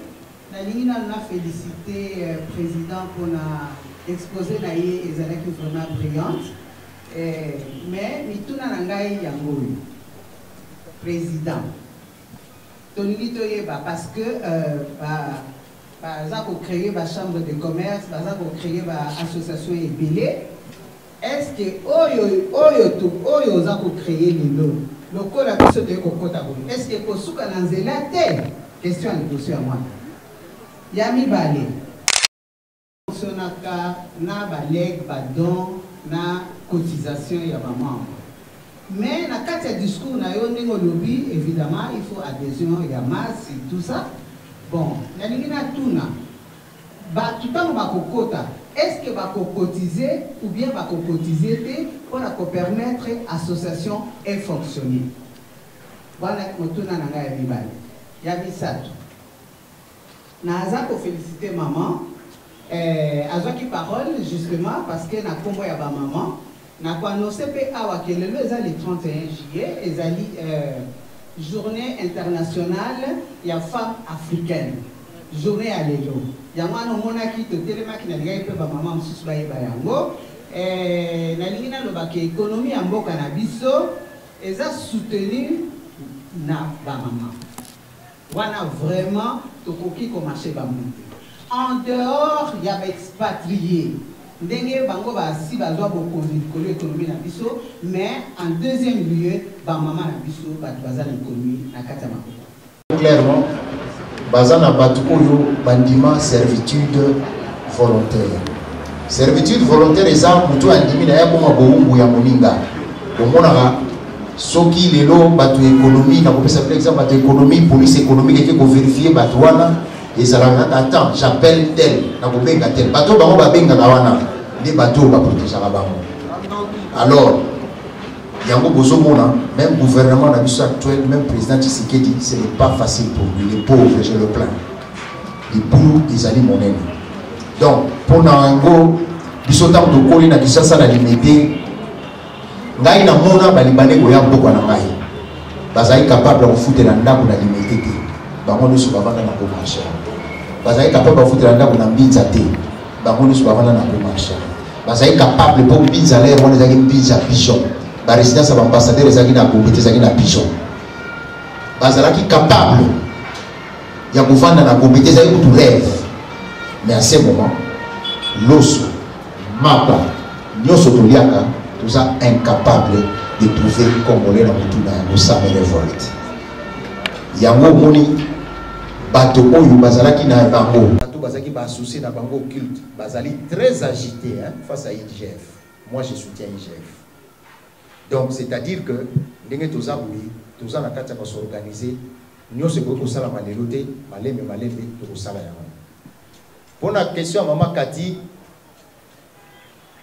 Na lingina na féliciter président pour na exposé na ye ezalaki vraiment brillante. Mais mituna nangai yango président Tony Toyeba parce que baza ko créer ba chambre de commerce, baza ko créer ba association ébélé. Est-ce que oyo za ko créer lelo lokola biso te ko kota bo? Est-ce que ko suka na nzela te? Question à poser à moi. Yami balé. Sonaka na baleg badon na cotisation ya ba membre. Mais na kati ya discours na yo ndenge lobby, évidemment il faut adhésion ya masse et tout ça. Bon, na lingina tuna ba tutango ba kokota. Est-ce que va cotiser ou bien va cotiser pour permettre l'association de fonctionner? Voilà ce que je vais faire. Je féliciter maman. Elle qui parole justement parce que na combo ya ba maman. Na ko annoncé pe awa que le 31 juillet ezali journée internationale ya femmes africaines. Journée à l'élo. Yamano monaki to telemaki na ngai pe ba maman mususu ba yeba yango na lingina lobaki économie ya mboka na biso eza soutenir na ba maman. Wana vraiment tokoki ko marché ba monte. En dehors ya ba expatriés ndenge bango ba si bazwa bokonzi ko l'économie na biso, mais en deuxième lieu ba maman na biso ba bazana économie na kata makoko. Clairement Bazana Batukoyo Bandima servitude volontaire. Servitude volontaire eza mutu andimi na yabo mabongo ya moninga. Omonaka soki lelo batu économie na kopesa par exemple batu économie police économique qui ko vérifier batu wana ezalanga attends j'appelle tel na kobenga tel bato bango babenga na wana ndi bato ba protéger la bango. Alors yango bozomona même gouvernement na biso actuel, même président Tshisekedi, ce n'est pas facile pour lui, les pauvres, je le plains. Les boulot ils allaient monnaie. Donc pour nango biso tant de koli na kisasa na limité ngai na mona ba libanais ko ya boko na ngai bazai capable de foutre na ndako na limité te bango ni so bavanda na ko marché bazai capable de foutre na ndako na mbinza te bango ni so bavanda na ko marché bazai capable pour mbinza l'air wana zaki mbinza pigeon la résidence de l'ambassadeur est à compétence à pigeon. Bazalaki capable de gouverner dans la compétence à tout rêve. Mais à ce moment, l'osso, Mapa, Nyoso Toliaka, tout ça incapable de trouver Congolais dans tout dans le révolte. Yango Moni, Bato Oyo, Bazalaki na Bango. Bato Bazaki ba associé na Bango culte. Bazali très agité face à IGF. Moi je soutiens IGF. Donc, c'est-à-dire que nous avons s'organiser, nous avons pour la question, Maman Kati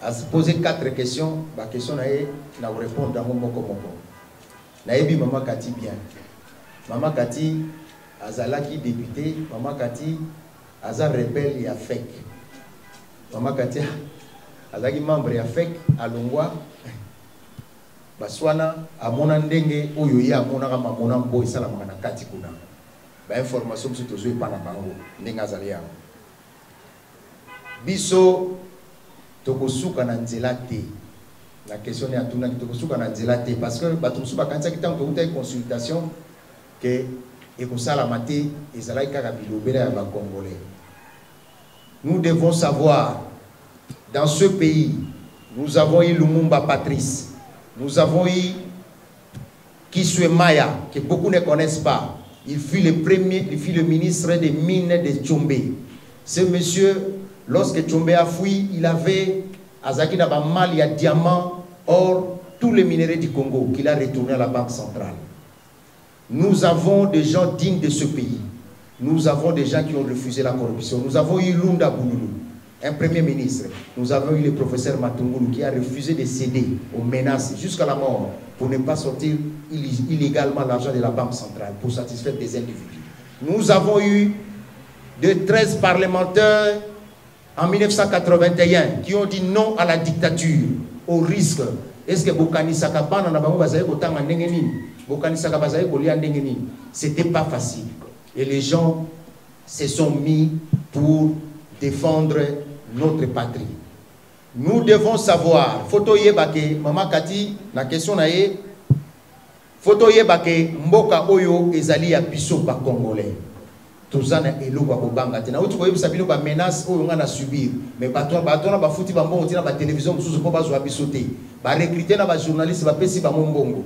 a posé 4 questions. La question, je vais répondre dans mon mot. Maman Kati bien. Maman Kati, Azalaki député, Maman Kati, Azar rebelle et affect. Maman Kati, Azalaki membre et affect à Longwa. Baswana amona ndenge oyo ya amona kama mona mbo isala mwana kati kuna ba information mso tozo epana bango ndenge azali ya biso tokosuka na nzela te la question ya tuna tokosuka na nzela te parce que bato mso bakanisa kitango uta consultation que ekosala mate ezala kaka bilobela ya ba congolais. Nous devons savoir dans ce pays nous avons eu Lumumba Patrice. Nous avons eu Kiswe Maya, que beaucoup ne connaissent pas. Il fut le ministre des mines de Tchombe. Ce monsieur, lorsque Tchombe a fui, il avait Azaki Nabamal, il y a diamant, or, tous les minéraux du Congo qu'il a retourné à la Banque centrale. Nous avons des gens dignes de ce pays. Nous avons des gens qui ont refusé la corruption. Nous avons eu Lunda Bouloulou, un premier ministre. Nous avons eu le professeur Matungulu qui a refusé de céder aux menaces jusqu'à la mort pour ne pas sortir illégalement l'argent de la Banque centrale pour satisfaire des individus. Nous avons eu de 13 parlementaires en 1981 qui ont dit non à la dictature, au risque. Est-ce que Bokani Sakabana n'a pas c'était pas facile. Et les gens se sont mis pour défendre notre patrie. Nous devons savoir, photo yebake, Maman Kati, la question nae, photo yebake, Mboka Oyo, Ezali ya biso ba Congolais. tozana eloko akobanga te na utu koyebisa bino ba menace oyo nga na subir mais bato na bafuti bambongo tina ba télévision mosusu mpo bazwa biso te ba recruter na ba journaliste bapesi bango mbongo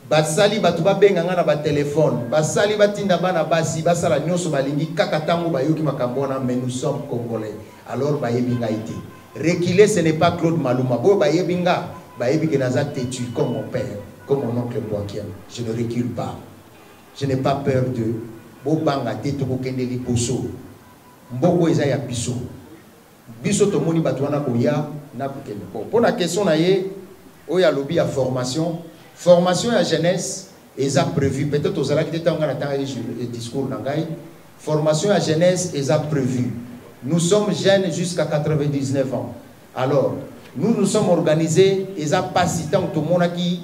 basali bato babenga nga na ba téléphone basali batinda bana basi basala nyonso balingi kaka tango bayoki makambo wana mais nous sommes congolais alors bayebi ngai te reculer ce n'est pas Claude Maluma bo bayebi nga bayebi ke naza têtu comme mon père comme mon oncle Boakiem je ne recule pas je n'ai pas peur de bobanga te tokokende liboso mboko eza ya biso biso tomoni bato wana koya na kokende po na question na ye oyo alobi ya formation ya jeunesse eza prévu peut-être ozalaki te ntango na ntango discours na ngai formation ya jeunesse eza prévu nous sommes jeunes jusqu'à 99 ans alors nous sommes organisés eza pasi ntango tomonaki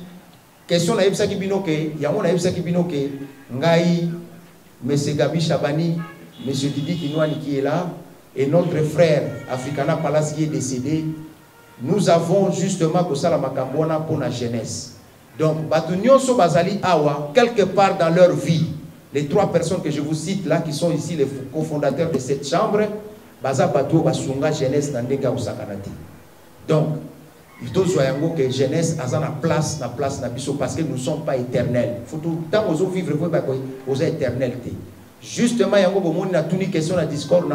question na yebisaki bino ke yango na yebisaki bino ke ngai Monsieur Gabi Chabani, Monsieur Didi Kinouani qui est là, et notre frère Africana Palace qui est décédé, nous avons justement que ça la Makambona pour la jeunesse. Donc, Batunyon So Bazali Awa, quelque part dans leur vie, les trois personnes que je vous cite là, qui sont ici les cofondateurs de cette chambre, Baza Batou Basunga Jeunesse Nandeka Usakanati. Donc, il faut que jeunesse a la place na biso parce que nous ne sommes pas éternels. Il faut tout le temps vivre aux éternels. Justement, il y a une question de discours.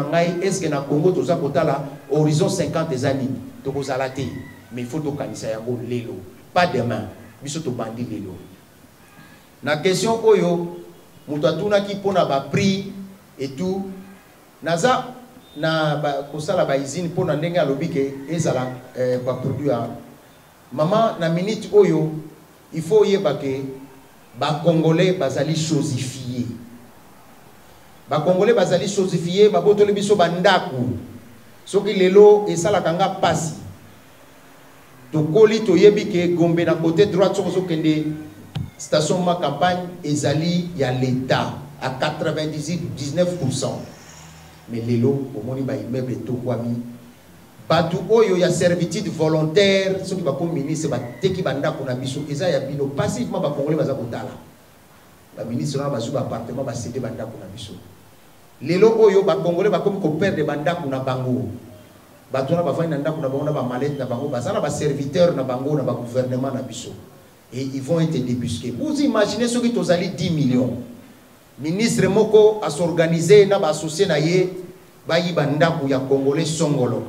Est-ce que dans le Congo, tu as horizon 50 années? Mais il faut que tu aies pas demain. Il faut que tu aies la question, tu as prix et tout. Na kosala ba izini pona ndenge alobi ke ezala ba produit maman na minute oyo il faut yeba ke ba congolais bazali chosifié ba congolais bazali chosifié ba botoli biso bandaku soki lelo esala kanga pasi to koli to yebi ke Gombe na côté droite so kende station ma campagne ezali ya l'état à 99%. Mais lelo au moni ba immeuble to kwami batu oyo ya servitude volontaire soki ba comme ministre ba teki banda ko na biso eza ya bino passivement ba congolais baza kotala ba ministre na bazu ba appartement ba céder banda ko na biso lelo oyo ba congolais ba comme ko perdre banda ko na bango batu na ba vandi na ndako na bango na ba mallette na bango bazala ba serviteur na bango na ba gouvernement na biso et ils vont être débusqués. Vous imaginez ceux qui tozali 10 millions ministre moko a s'organiser na ba associé na ye ba yi bandaku ya congolais songolo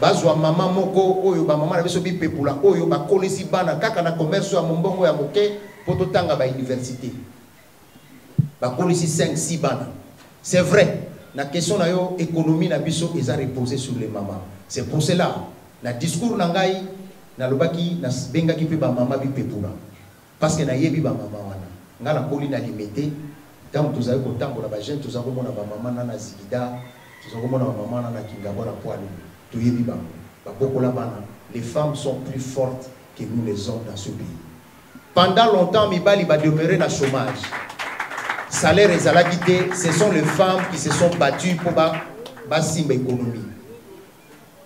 bazwa mama moko oyo ba mama na biso bi pepula oyo ba kolisi bana kaka na commerce ya mombongo ya moke poto tanga ba université ba kolisi 5-6 bana. C'est vrai la question na yo économie na biso eza reposer sur les mamans. C'est pour cela na discours na ngai na lobaki na bengaki pe ba mama bi pepula parce que na yebi ba mama wana ngala poli na limité. Tant que vous avez autant pour la jeune, tous avons mon maman na Zigida, tous avons mon maman na Kingabo na Poilu, tout y est vivant. Les femmes sont plus fortes que nous les hommes dans ce pays. Pendant longtemps, Mibali va demeurer dans le chômage. Salaire et salabité, ce sont les femmes qui se sont battues pour bâtir l'économie.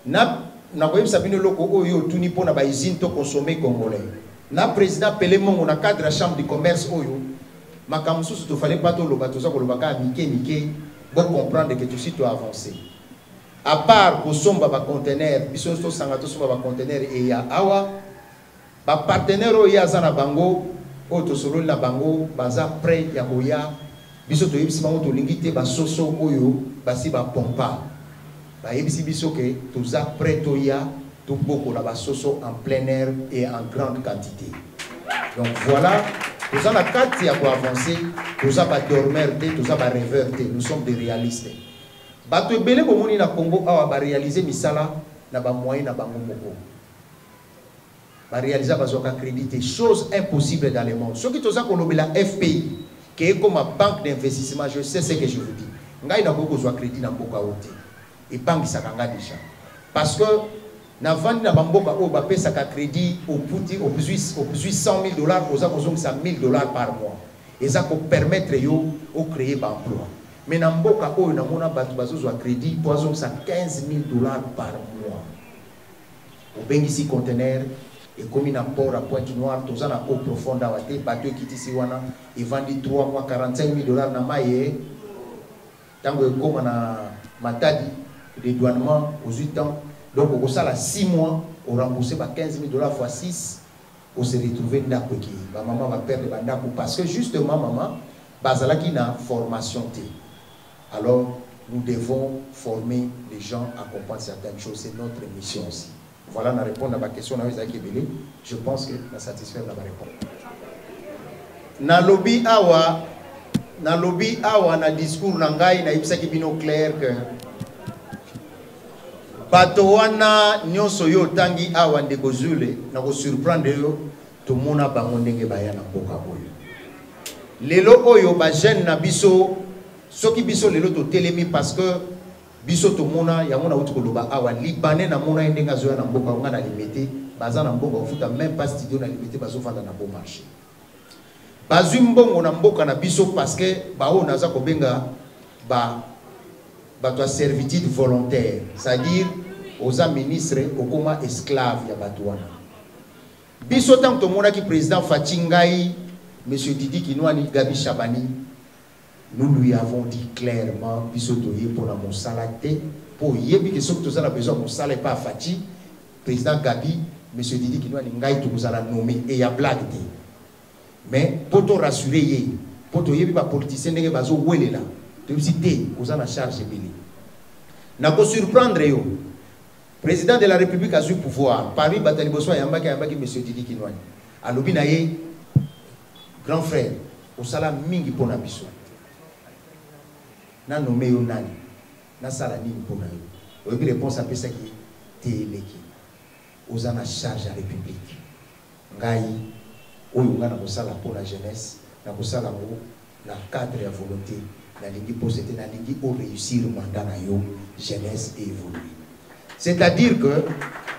Na voyé Sabine Loko Oyo, tout ni pour na usine to consommer congolais. Na président Pélémon, on a cadre la chambre de commerce Oyo. Makamusu, il ne fallait pas tout le bateau, pour comprendre que tout de suite avancé. À part pour son conteneur, bisous to sangato son conteneur et ya awa, ba partenaire o ya zana bango, o to solo na bango, baza prêt ya boya, bisous to yebisi bango to lingite ba soso oyo, basi ba pompa. Ba yebisi bisous que tout ça prêt to ya, tout beaucoup la ba soso en plein air et en grande quantité. Donc voilà. Nous avons la carte qui a avancé, nous avons dormir, nous avons rêveur, nous sommes des réalistes. Bato belé bomoni na Congo a réalisé misala na ba moyen na bango moko. Ba réaliser bazoka crédité, chose impossible dans le monde. Ce qui toza konobe la FPI qui est comme une banque d'investissement, je sais ce que je vous dis. Ngai na boko zo crédit na mboka wote. Et banque ça kanga déjà. Parce que na vandi na bamboka o ba pesa ka crédit au plus 100 000 $, aux akozong ça 1 000 $ par mois. Et ça peut permettre yo au créer emploi. Mais na mboka o na mona batu bazo à crédit poison ça 15 000 $ par mois. Au bengisi conteneur et comme na port à Pointe-Noire tous en eau profonde à wate bateau qui ici wana et vandi 3 mois 45 000 $ na maye Tant que comme on a matadi, dédouanement aux 8 ans, donc au ça là 6 mois, on remboursé par 15 000 $ fois 6, on s'est retrouvé dans le qui. Ma maman va perdre le bandako parce que justement, maman, bazala qui n'a formation T. Alors, nous devons former les gens à comprendre certaines choses. C'est notre mission aussi. Voilà, on répond à ma question. Je pense que on satisfait la réponse. Na lobby awa na discours nangai na ibsa kibino clair que bato wana nyonso yo tangi awa ndeko Zule na ko surprendre yo to mona bango ndenge baya na mboka boyo. Lelo oyo ba jeune na biso soki biso lelo to telemi parce que biso to mona ya mona uti koloba awa libanais na mona ndenga zo na mboka nga na limité baza na mboka ofuta même pas studio na limité bazo fanda na bon marché. Bazumbongo na mboka na biso parce que bao naza ko benga ba to servitude volontaire, c'est-à-dire aux ministres okoma esclave ya batouana. Biso tant to mona ki président Fatingai monsieur Didi Kinwani Gabi Chabani, nous lui avons dit clairement biso toye pour la monsalate pour yebi que ce que ça a besoin monsala pas Fati président Gabi monsieur Didi Kinwani ngai to vous ala nommer et ya blague. Mais pour te rassurer, pour te yebi ba politicien ndenge bazo welela, te visiter aux en charge belé. Na ko surprendre yo. Président de la République a eu pouvoir. Parmi batali boso yambaki monsieur Didi Kinwani. Alobi na ye grand frère, au sala mingi pona biso. Na nommé yo nani. Na sala nini pona yo. Oyebi réponse à pesa ki teleki. Aux en charge la République. Ngai oyo ngana kosala pour la jeunesse na kosala ngo na cadre ya volonté na lingi pour c'était na lingi au réussir mandat na yo jeunesse et évoluer. C'est-à-dire que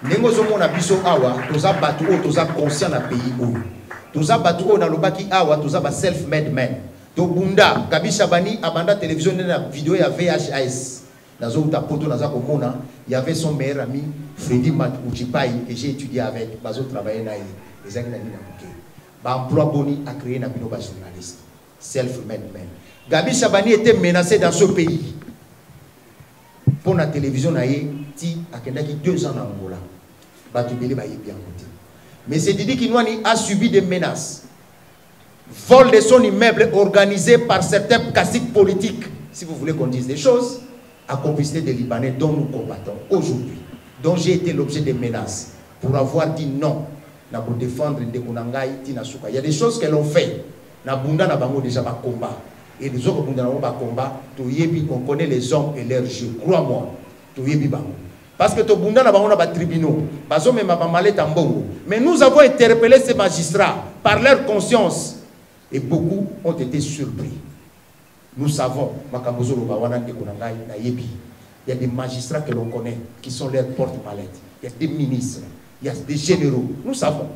nengozo mona biso awa toza batu o toza conscient na pays o toza batu o na lobaki awa toza ba self made man to bunda Gabi Chabani abanda télévision na vidéo ya VHS nazo uta poto naza komona il y avait son meilleur ami Freddy Matuchipai et j'ai étudié avec bazo travailler na les années na bouquet. Emploi Boni a créé un journaliste. Self-made man. Gabi Chabani était menacé dans ce pays. Pour la télévision, il a 2 ans en Angola. Mais c'est Didi Kinwani a subi des menaces. Vol de son immeuble organisé par certains caciques politiques, si vous voulez qu'on dise des choses, à complicité des Libanais dont nous combattons aujourd'hui. Donc j'ai été l'objet des menaces pour avoir dit non. Pour défendre il y a des choses qu'elles ont fait. Déjà combat. Et les autres combat, on connaît les hommes et leurs jeux. Crois-moi. Parce que tribunaux. Mais nous avons interpellé ces magistrats par leur conscience. Et beaucoup ont été surpris. Nous savons, il y a des magistrats que l'on connaît qui sont leurs porte-mallettes. Il y a des ministres. Il y a des généraux, nous savons.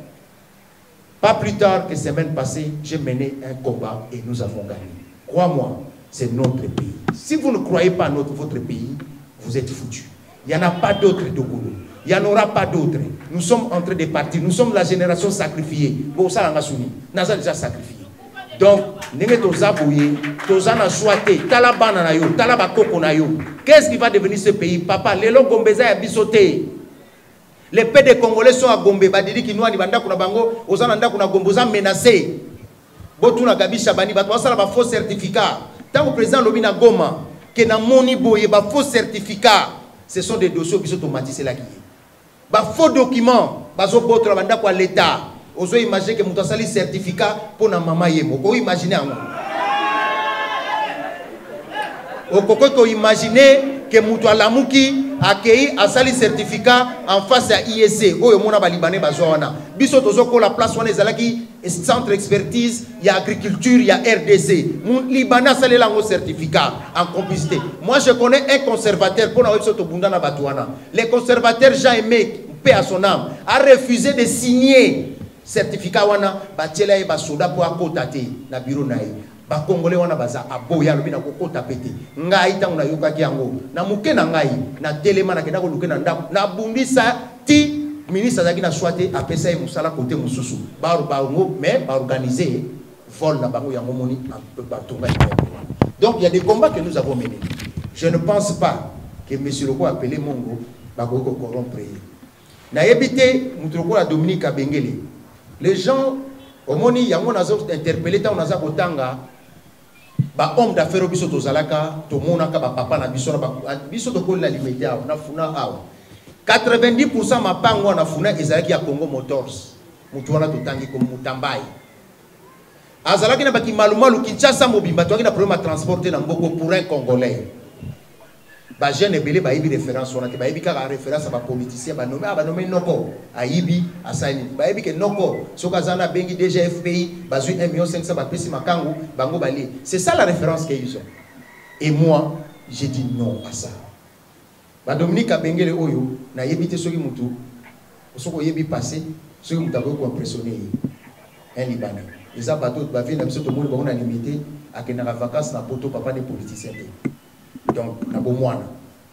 Pas plus tard que semaine passée, j'ai mené un combat et nous avons gagné. Crois-moi, c'est notre pays. Si vous ne croyez pas à votre pays, vous êtes foutus. Il n'y en a pas d'autres de Goulou. Il n'y en aura pas d'autres. Nous sommes en train de partir. Nous sommes la génération sacrifiée. Bon, ça, on a déjà sacrifié. Donc, qu'est-ce qui va devenir ce pays? Papa, les longs Gombeza a bisoté. Les paix des Congolais sont à Gombe. Badidi Kinwani banda kuna bango, ozananda kuna Gombe, oza menacé. Botuna Gabi Chabani, batwa ba faux certificat. Tant que le président Lobina Goma, que na moni boye ba faux certificat, ce sont des dossiers qui sont automatisés là qui. Ba faux documents, bazo botra banda kwa l'état. Ozo imaginer que muto sali certificat pour na mama yemo. Ko imaginer ango. Okoko imaginer que muto alamuki accueilli à sali certificat en face à IEC oyo mona ba libanais bazwana biso tozoko la place wana ezalaki centre expertise il y a agriculture il y a RDC mon libanais sali lango certificat en complicité. Moi je connais un conservateur pour na biso to bundana batwana le conservateur Jean-Aimé paix à son âme a refusé de signer certificat wana batiela e ba soda pour akotate na bureau naï. Ba Congolais wana baza aboya lobi na kokota pete ngai tangu na yokaki yango na muke na ngai na telema na kenda ko luke na ndako na bundisa ti ministre azaki na swate apesa e musala côté mususu ba ngo mais ba organiser vol na bango yango moni ba tonga. Donc il y a des combats que nous avons menés. je ne pense pas que M. Loko appelé Mongo va corrompre. Na évité Moutroko la Dominique Abengele. Les gens, au moni, il y a un interpellé, on a kotanga, ba homme d'affaires biso tozalaka, to monaka ba papa na biso na biso to kola limité na funa awa. 90% ma pango na funa ezalaki ya Congo Motors. Mutu wana totangi comme Mutambai. Azalaki na baki malumalu Kinshasa mobimba to na problème à transporter na mboko pour un Congolais. Ba jeune belé ba yibi référence on a te ba yibi ka référence ba politicien ba nommé noko ayibi asani ba yibi ke noko sokazana bengi déjà FPI ba zu 1,5 million ba pesi makangu bango bali. C'est ça la référence qu'ils ont. Et moi, j'ai dit non à ça. Ba Dominique Abengele oyo na yibi te soki mutu soko yibi passé soki mutu ko impressionner un Libanais. Les abato ba vie na biso to monde ba on a limité à que na vacances na poto papa des politiciens. Donc,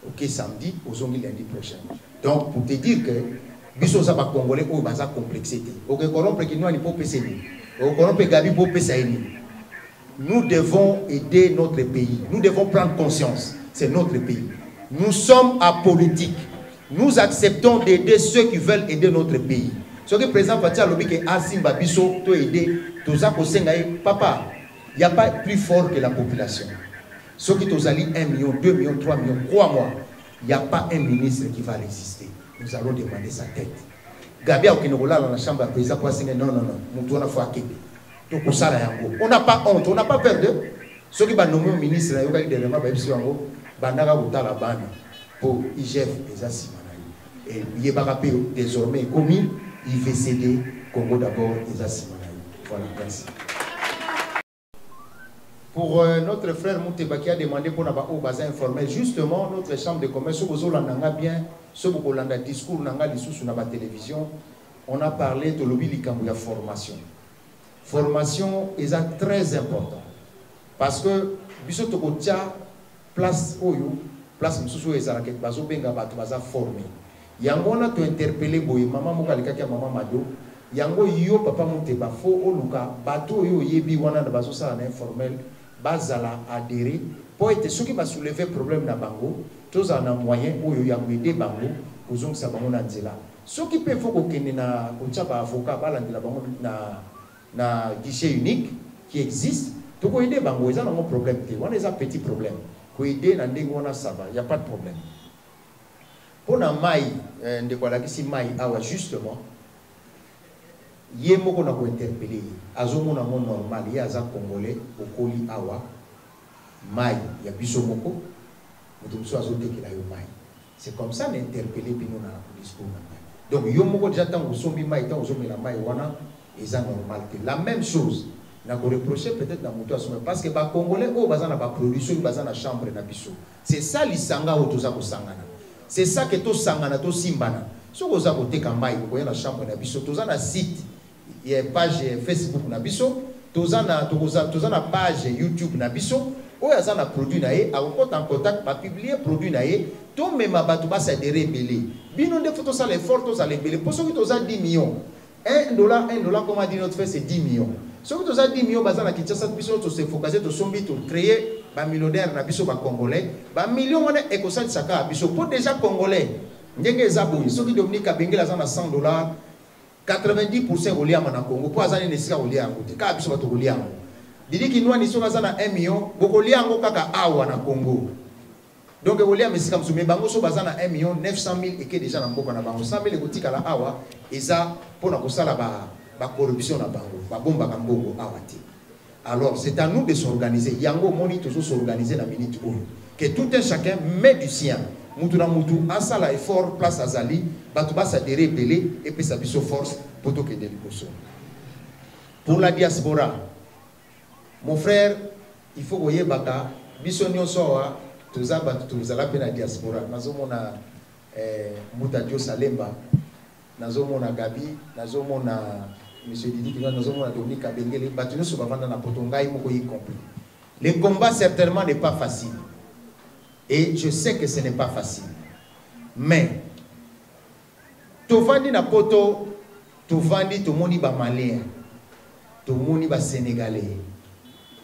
ok, samedi, aux lundi prochain. Donc, pour te dire que, biso sa ba Congolais, ou basa complexité. Ok, corrompre qui nous a pas PCD. Ok, corrompre Gabi pour PCD. Nous devons aider notre pays. Nous devons prendre conscience. C'est notre pays. Nous sommes apolitiques. Nous acceptons d'aider ceux qui veulent aider notre pays. Ce que le président Fatia Lobi que Asimba Biso to aider, tout ça ko sengaye, papa, il n'y a pas plus fort que la population. Ceux qui ont 1 million, 2 millions, 3 millions, crois-moi, il n'y a pas un ministre qui va résister. Nous allons demander sa tête. Gabi a dans la chambre à président pour dire non, on n'a pas honte, on n'a pas peur d'eux. Ceux qui vont nommer un ministre, pour IGF, et désormais commis, il va céder Congo d'abord, voilà, merci. Pour notre frère Mouteba qui a demandé pour nous bazar informel, justement, notre chambre de commerce, ce que bien, ce que vous avez discours sur la télévision, on a parlé de la formation. Formation est très important. Parce que, biso to kotia place oyo, place msusu ezalaka bazo benga bato baza formé. Yango na to interpeller boye maman mokalika kia maman Mado. Yango yo papa Mouteba fo oluka bato yo yebi wana na bazo sala na informel. Bazala adhérer pour être ceux qui va soulever problème na bango tous en un moyen où il y a aider bango aux gens ça bango na nzela ceux qui peuvent faut que na kochapa avocat balandi la bango na guichet unique qui existe to ko aider bango ils ont un problème on a un petit problème ko aider na ndengo na ça va il y a pas de problème pour na mai ndeko la kisi mai awa justement yé moko na ko interpeller azomona mo normal ya za congolais okoli awa mai ya biso moko mutumso azotekela yo mai c'est comme ça n'interpeller bino na discours na mai donc yo moko déjà tant osombi mai tant ozomela mai wana eza normal que la même chose na ko reprocher peut-être na muto asome parce que ba congolais o bazana ba production bazana chambre na biso c'est ça lisanga o toza ko sangana c'est ça que to sangana to simbana so ko za ko teka mai ko ya na chambre na biso toza na site. Il y a une page Facebook na biso, tozana page YouTube na biso, oya zana produit na ye, en contact pa publier produit na ye, to mema batu ba sa déré belé. Bino de photos ça les fortes ça les belé. Pour ceux qui toza 10 millions. $1 comme a dit notre fait c'est 10 millions. Ceux qui toza 10 millions bazana Kinshasa biso to se focaliser to sombi to créer ba millionnaire na biso ba congolais, ba millions wana ekosali saka biso pour déjà congolais. Ndenge zaboyi, ceux qui Dominique Abengela zana $100 90% au en Congo, pour les nécessaires au liang, car ils sont au liang. Didi qui nous a dit 1 million, beaucoup liang kaka awa na Congo. Donc au liang, mais c'est comme ça, mais bango so bazana 1 million 900 000 et que déjà na Mboka na bango 100 000 et que la awa, et ça pour na kosala ba corruption na bango, ba bomba kambongo awati. Alors c'est à nous de s'organiser. Yango moni toujours s'organiser la minute où que tout un chacun met du sien. Moutou na moutou, asala effort, place à Zali, batouba sa déré belé, et puis sa biso force, pour tout que de l'ikoso. Pour la diaspora, mon frère, il faut que baka, biso nyonsoa, tuza batu, tuza la pena diaspora. Nazo mona Moutadio Salemba, nazo mona Gabi, nazo mona Monsieur Didi, nazo mona Dominique Abengele, batu nyonso bavanda na potongai moko y compris. Le combat certainement n'est pas facile. Et je sais que ce n'est pas facile. Mais, tovandi na poto, tovandi tomoni ba malien, tomoni ba sénégalais,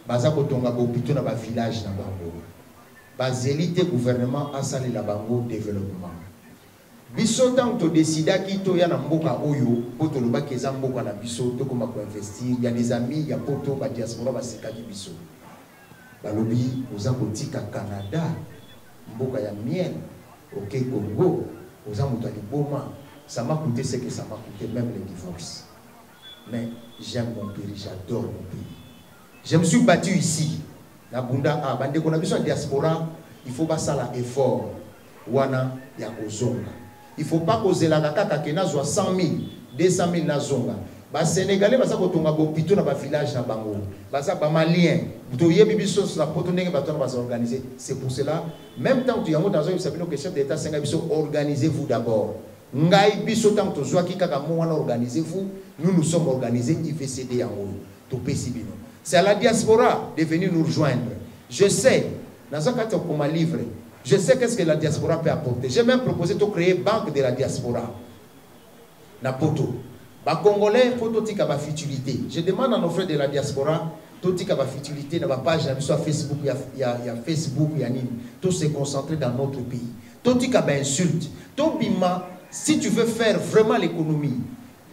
baza kotonga ba hôpital na ba village na bango. bazélité gouvernement asali la bango développement. Biso tant que décida qui to ya na mboka oyo poto loba keza mboka na biso to koma ko investir, il y a des amis ya poto ba diaspora ba sekaki biso. Balobi oza kotika Canada mboka ya miel OK Congo oza muta liboma, ça m'a coûté ce que ça m'a coûté, même le divorce. Mais j'aime mon pays, j'adore mon pays. Je me suis battu ici. Na bunda a bande ko na biso diaspora, il faut pas ça la effort wana ya kozonga. Il faut pas causer la kaka kena zo 100 000, 200 000 na zonga. Ba Sénégalais basa ko tonga bo pito na ba village na bango. Basa ba malien, to yebi biso na poto ndenge bato na ba organiser. C'est pour cela, même temps tu yango dans un sabino que chef d'état senga biso, organisez-vous d'abord. Ngai biso tant to zwa ki kaka mo wana organisez-vous, nous sommes organisés IVCD en haut. To pesibino. C'est à la diaspora de venir nous rejoindre. Je sais, dans un cas comme un livre, je sais qu'est-ce que la diaspora peut apporter. J'ai même proposé de créer banque de la diaspora. Na poto. Ba Congolais, poto tika ba futilité. Je demande à nos frères de la diaspora, to tika ba futilité, na ba page, sur Facebook, il y a Facebook, il y a nini. Tout se concentrer dans notre pays. To tika ba insulte. To bima, si tu veux faire vraiment l'économie,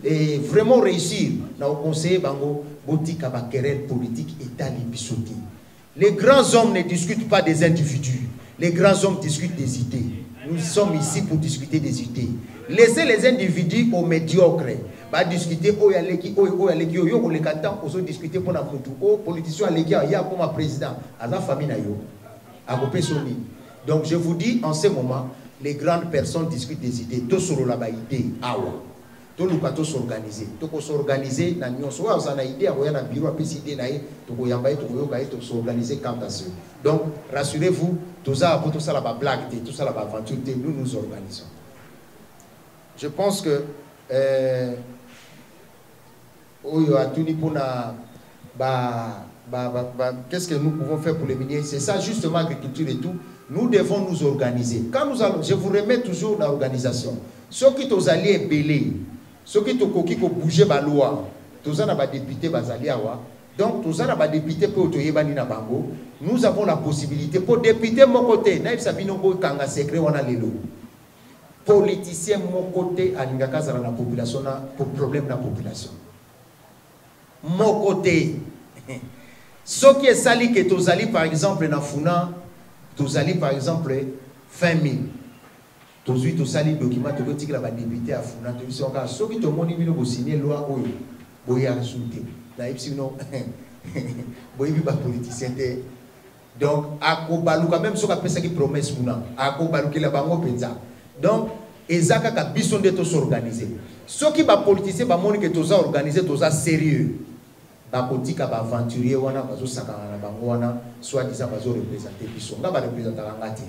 et vraiment réussir, na au conseiller bango, botika ba querelle politique état libisoti. Les grands hommes ne discutent pas des individus. Les grands hommes discutent des idées. Nous sommes ici pour discuter des idées. Laissez les individus aux médiocres. Bah discuter oh yaleki yo on les attend pour discuter pour la mutu. Oh politicien aleki ya pour ma président à la famille na yo. A copé soni. Donc je vous dis en ce moment les grandes personnes discutent des idées. Tout sur la ba idée awa. Tout le bateau s'organiser. Tout pour s'organiser na nyonso wa za na idée awa na bureau apesi idée na ye to ko yamba to ko yoka to s'organiser quant à ce. Donc rassurez-vous, tout ça pour tout ça la blague, tout ça la aventure, nous nous organisons. Je pense que qu'est-ce que nous pouvons faire pour les miniers? C'est ça justement l'agriculture et tout. Nous devons nous organiser. Quand nous allons, je vous remets toujours l'organisation. Ceux qui sont alliés belés, ceux qui sont bouger la loi, tous en a député bazaliawa. Donc tous en a député pour autoyebani na bango. Nous avons la possibilité pour député mon côté. Naïf Sabino kanga secret wana lelo. Politicien mon côté à l'ingakazara la population pour problème la population. Mon côté. Ce qui est sali que tous ali par exemple na funa, tous ali par exemple 20 000. Tous sali document to tika la député à funa to so ka so ki to moni bino bo signer loi oyo boya insulter. Naïf sino boyi ba politicien te. Donc akobalu quand même so ka pesa ki promesse funa. Akobalu ki la bango penza. Donc ezaka ka bison de to s'organiser. Ce qui ba politicien ba moni que to za organiser to za sérieux. Bakotika ba aventurier wana bazo sakana na bango wana soit disant bazo représenter biso nga ba représenter ngati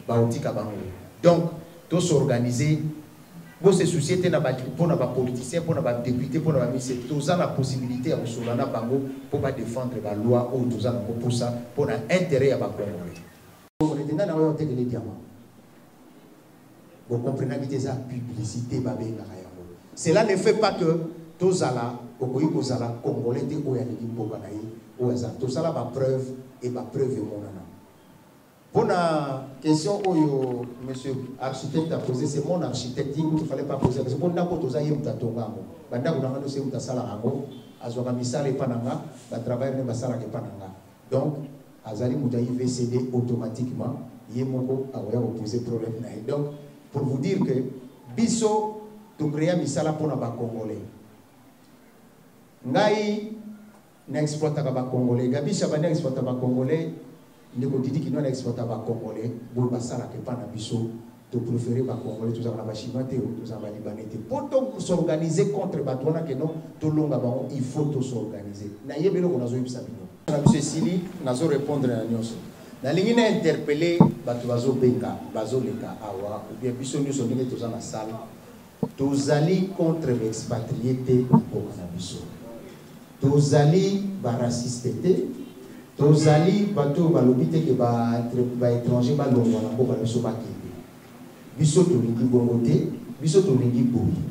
baotika bango. Donc to s'organiser bo se société na ba pour na ba politicien pour na ba député pour na ba ministre to za la possibilité ya kosolana bango pour ba défendre ba loi ou to za na pour ça pour na intérêt ya ba congolais. On est dans na yote les diamants. Vous comprenez que c'est la publicité ba benga yango. Cela ne fait pas que tozala okoyi kozala congolais te oya leki mboka na ye oza tozala ba preuve et ba preuve monana. Pour la question oyo monsieur architecte a posé, c'est mon architecte il ne fallait pas poser parce que pour ndako toza ye mutatonga ngo bandako nanga no se mutasala ngo azwaka misala epananga ba travail ne basala ke pananga. Donc azali muta IVCD automatiquement ye moko akoya ko poser problème na ye. Donc pour vous dire que biso to créer misala pour na ba congolais. Ngai na exploiter ba congolais, gabi chabana exploiter ba congolais, ndeko didi ki no na exploiter ba congolais, bo basala ke pa na biso, to préférer ba congolais tout ça na ba chinois te, tout ça ba libanais te. Pour to s'organiser contre ba tona que non, to longa ba il faut to s'organiser. Na yebelo ko nazo yebisa bino. Na biso sili nazo répondre na nyonso. Na lingi na interpeller ba to bazo benga, bazo leka awa, ou bien biso nyonso ndenge to za na salle. Tozali contre l'expatrié pour na biso. Tozali ba raciste te, tozali bato balobite ke ba étranger ba longo na boka biso ba kende. Biso to lingi bongo te, biso to lingi boyi.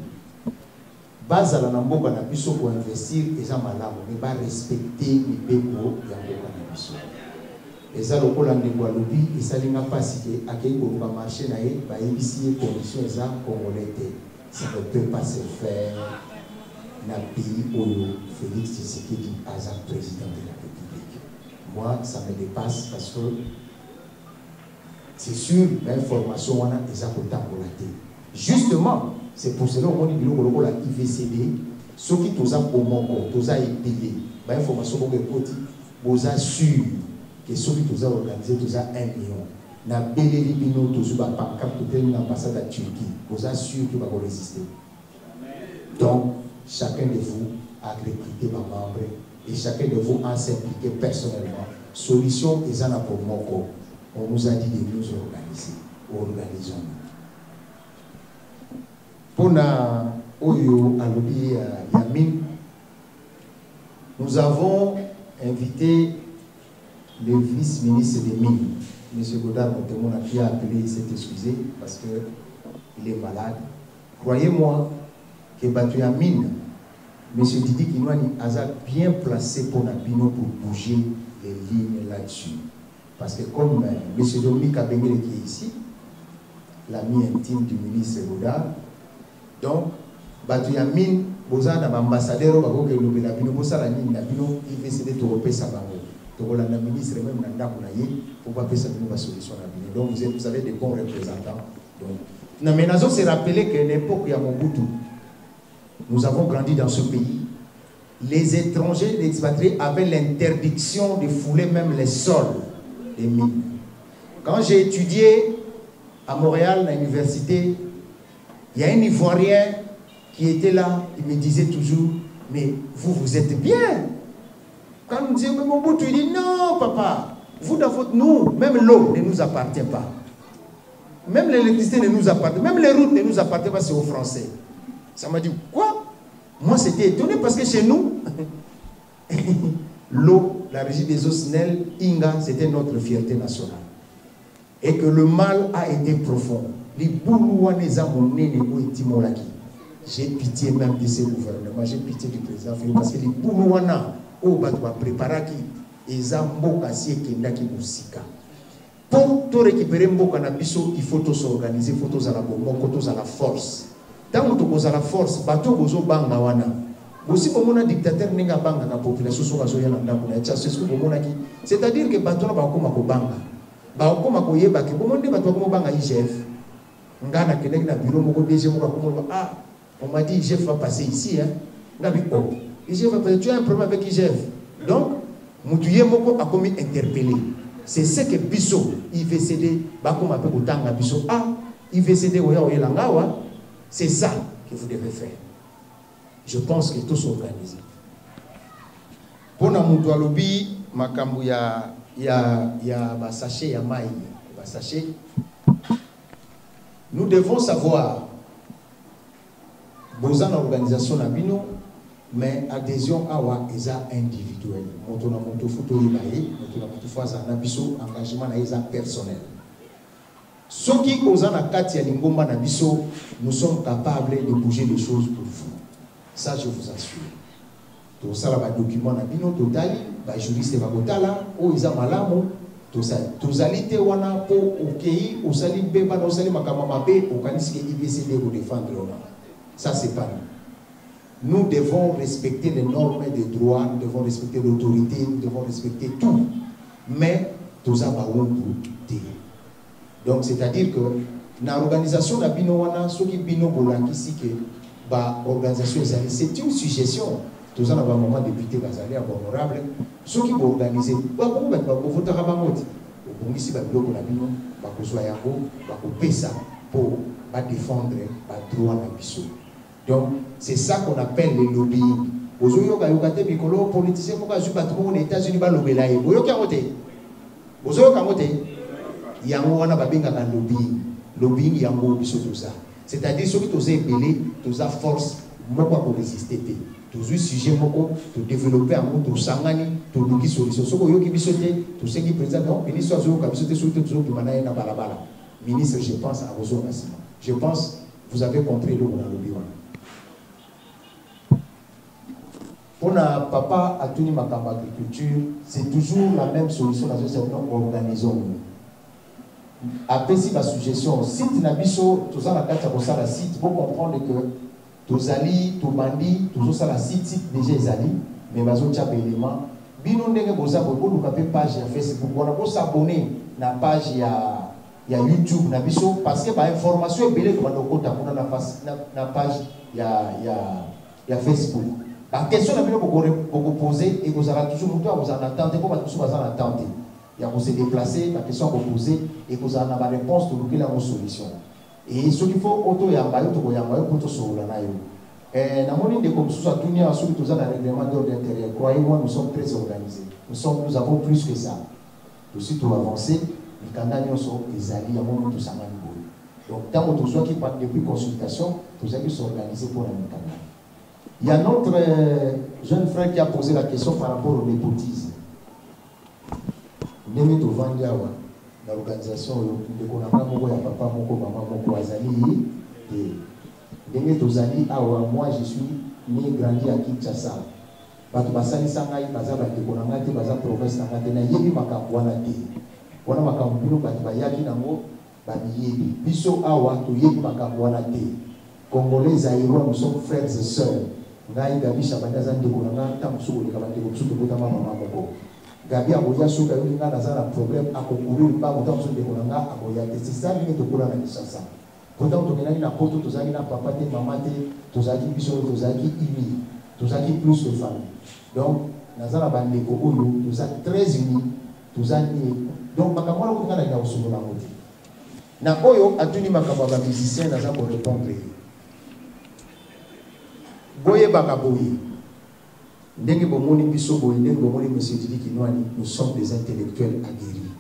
Bazala na mboka na biso ko investir eza malamu, ne ba respecter mibeko ya mboka na biso. Et ça, le Congolais de lobby, et ça n'a pas cité à quel moment marché n'a eu, bah, ici, conditions, et ça, Congolais, ça ne peut pas se faire dans le pays où Félix Tshisekedi est président de la République. Moi, ça me dépasse parce que c'est sûr, l'information, on a des accords. Justement, c'est pour cela qu'on dit que la IVCD, ceux qui ont au Moko, tous a payé, l'information qu'on écoute, vous assure que ceux qui ont organisé, tous a 1 million. Na Béléli Bino, tous a pas capté l'ambassade à Turquie, vous assure qu'il va résister. Donc, chacun de vous a recruté ma membre et chacun de vous a s'impliqué personnellement. Solution est en pour Moko. On nous a dit de nous organiser. Organisons. Pour Oyo Alobi Yamin, nous avons invité le vice-ministre des Mines, M. Godard Montemon, qui a appelé, il s'est excusé parce qu'il est malade. Croyez-moi que Batu Yamin, M. Didi Kinouani, a bien placé pour Nabino pour bouger les lignes là-dessus. Parce que comme M. Dominique Abengele qui est ici, l'ami intime du ministre Godard, donc, Batu Yamin, Bozan, ambassadeur, il fait céder tout repère sa banque. Donc, le ministre même n'a pas pour pas faire une solution. Donc, vous avez des bons représentants. Donc, Menazo s'est rappelé qu'à l'époque, il y a Mobutu. Nous avons grandi dans ce pays. Les étrangers, les expatriés avaient l'interdiction de fouler même les sols des mines. Quand j'ai étudié à Montréal, à l'université, il y a un Ivoirien qui était là, il me disait toujours, mais vous êtes bien. Quand on disait, mais mon bout, il dit, non, papa, vous dans votre nous, même l'eau ne nous appartient pas. Même l'électricité ne nous appartient pas, même les routes ne nous appartiennent pas, c'est aux Français. Ça m'a dit, quoi? Moi, c'était étonné parce que chez nous, l'eau, la régie des eaux Snell, Inga, c'était notre fierté nationale. Et que le mal a été profond. Les j'ai pitié même de ces gouvernements, j'ai pitié du président parce que les Boulouana, au Batouba préparé qui et Zamboka si et Kendaki Moussika. Pour tout récupérer Mboka Nabiso, il faut s'organiser, il faut à la bombe, à la force. Tant que tu as la force, bateau gozo banga wana. Aussi pour mon dictateur n'enga banga la population sur la zoya nanda kuna. C'est-à-dire que bateau na ba koma ko banga. Ba koma ko yeba ke bon monde bateau ko banga IGF. Ngana kelek na bureau moko DG moko ko ah on m'a dit IGF va passer ici hein. Ngabi oh IGF va passer, tu as un problème avec IGF. Donc mutuye moko a commis interpellé. C'est ce que biso IVCD ba koma pe kutanga biso ah IVCD oya oyela ngawa. C'est ça que vous devez faire. Je pense que tout s'organise. Pour nous, lobby, makambu ya sachet ya mai, sachet. Nous devons savoir, besoin d'organisation nabino, mais adhésion awa eza individuel. Motona moto photo ibaye, motona moto faza nabiso engagement na eza personnel. Ceux qui osent la Katia Lingomba Nabiso, nous sommes capables de bouger les choses pour vous. Ça, je vous assure. Tout ça, là, document Nabino, total, juriste Bagotala, ou Isa Malamo, tout ça. Tout alite wana pour OK, au sali beba, au sali makamamabe, au kanisque IVCD pour défendre. Ça, c'est pas nous. Nous devons respecter les normes des droits, nous devons respecter l'autorité, nous devons respecter tout. Mais, tout ça, va pour dire. Donc, c'est-à-dire que dans l'organisation de Bino Wana, ceux qui Bino Bolangi, organisation, c'est une suggestion. Tout ça, on a un moment député Bazali, honorable. Ceux qui vont organiser, vous voter à Bamoti. Vous ici, vous pour défendre le droit de Bissau. Donc, c'est ça qu'on appelle le lobbying. Vous avez des politiciens qui ont été aux États-Unis, vous avez yango wana babengaka lobbying yango biso tout ça. C'est-à-dire ceux qui ont épelé, tous a force moko pour résister te. Tous un sujet moko to développer en to sangani to luki solution. Soko yoki biso te, to sengi président ministre azo ka biso te so te zo ki manaye na balabala. Ministre, je pense à Rozo Massima. Je pense vous avez compris le lobby wana. Pour papa à Tuni Makamba agriculture, c'est toujours la même solution dans une organisation. Après, si ma suggestion, site Nabiso, tout ça, la carte à la site, pour comprendre que tous ali, tous bandits, tout ça, la site déjà les ali, mais bazo tchap élément. Binon denge boza pour nous caper page à Facebook, on a beau s'abonner na page ya YouTube Nabiso parce que bah information est belle comme on compte na page ya Facebook. La question que vous posez et vous avez toujours vous en attendez, vous en attendez. Il y a vous se déplacer, la question que vous posez et vous en avez la réponse pour trouver la solution. Et ce qu'il faut, auto yambayo to yambayo pour tout sur la nayo. Dans mon ligne de comme sous à tout niveau sur tout ça dans le règlement d'ordre intérieur. Croyez-moi, nous sommes très organisés. Nous avons plus que ça. Tout suite tout avancé, les candidats sont les alliés à mon tout ça manibo. Donc tant que tout soit qui parle depuis consultation, tout ça qui sont organisés pour la candidat. Il y a notre jeune frère qui a posé la question par rapport au népotisme. Nemi to Vandiawa, l'organisation de Konama Moko, ya papa Moko, maman Moko, Azali, Nemi to Zali, moi je suis né grandi à Kinshasa. Batu basali sangai, bazaba de Konama, bazaba province Nangate, na yebi makambwana te. Wana makambino batu bayaki nango, babi yebi. Biso awa, to yebi makambwana te. Congolais, Zaïrois, nous sommes frères et sœurs. Ngai Gabi Shabadaza Ndekonanga, Tamsou, les Kabate, Kotama, maman Moko. Gabi Aboya Souka, il y a un problème à concourir, pas autant de Konanga, Aboya. C'est ça, il est de Kola Nishasa. Pourtant, on a une apôtre, tous les papa, maman, tous les bisous, tous les unis, tous les plus de famille. Donc, Nazara Bandeko, nous sommes très unis, tous les donc, Makamala, on a un sous la route. Nakoyo, a tenu Makamala musicien, Nazara pour répondre. Boye Bakaboye. Ndenge bomoni biso boye, ndenge bomoni monsieur Didi Kinwani, nous sommes des intellectuels aguerris.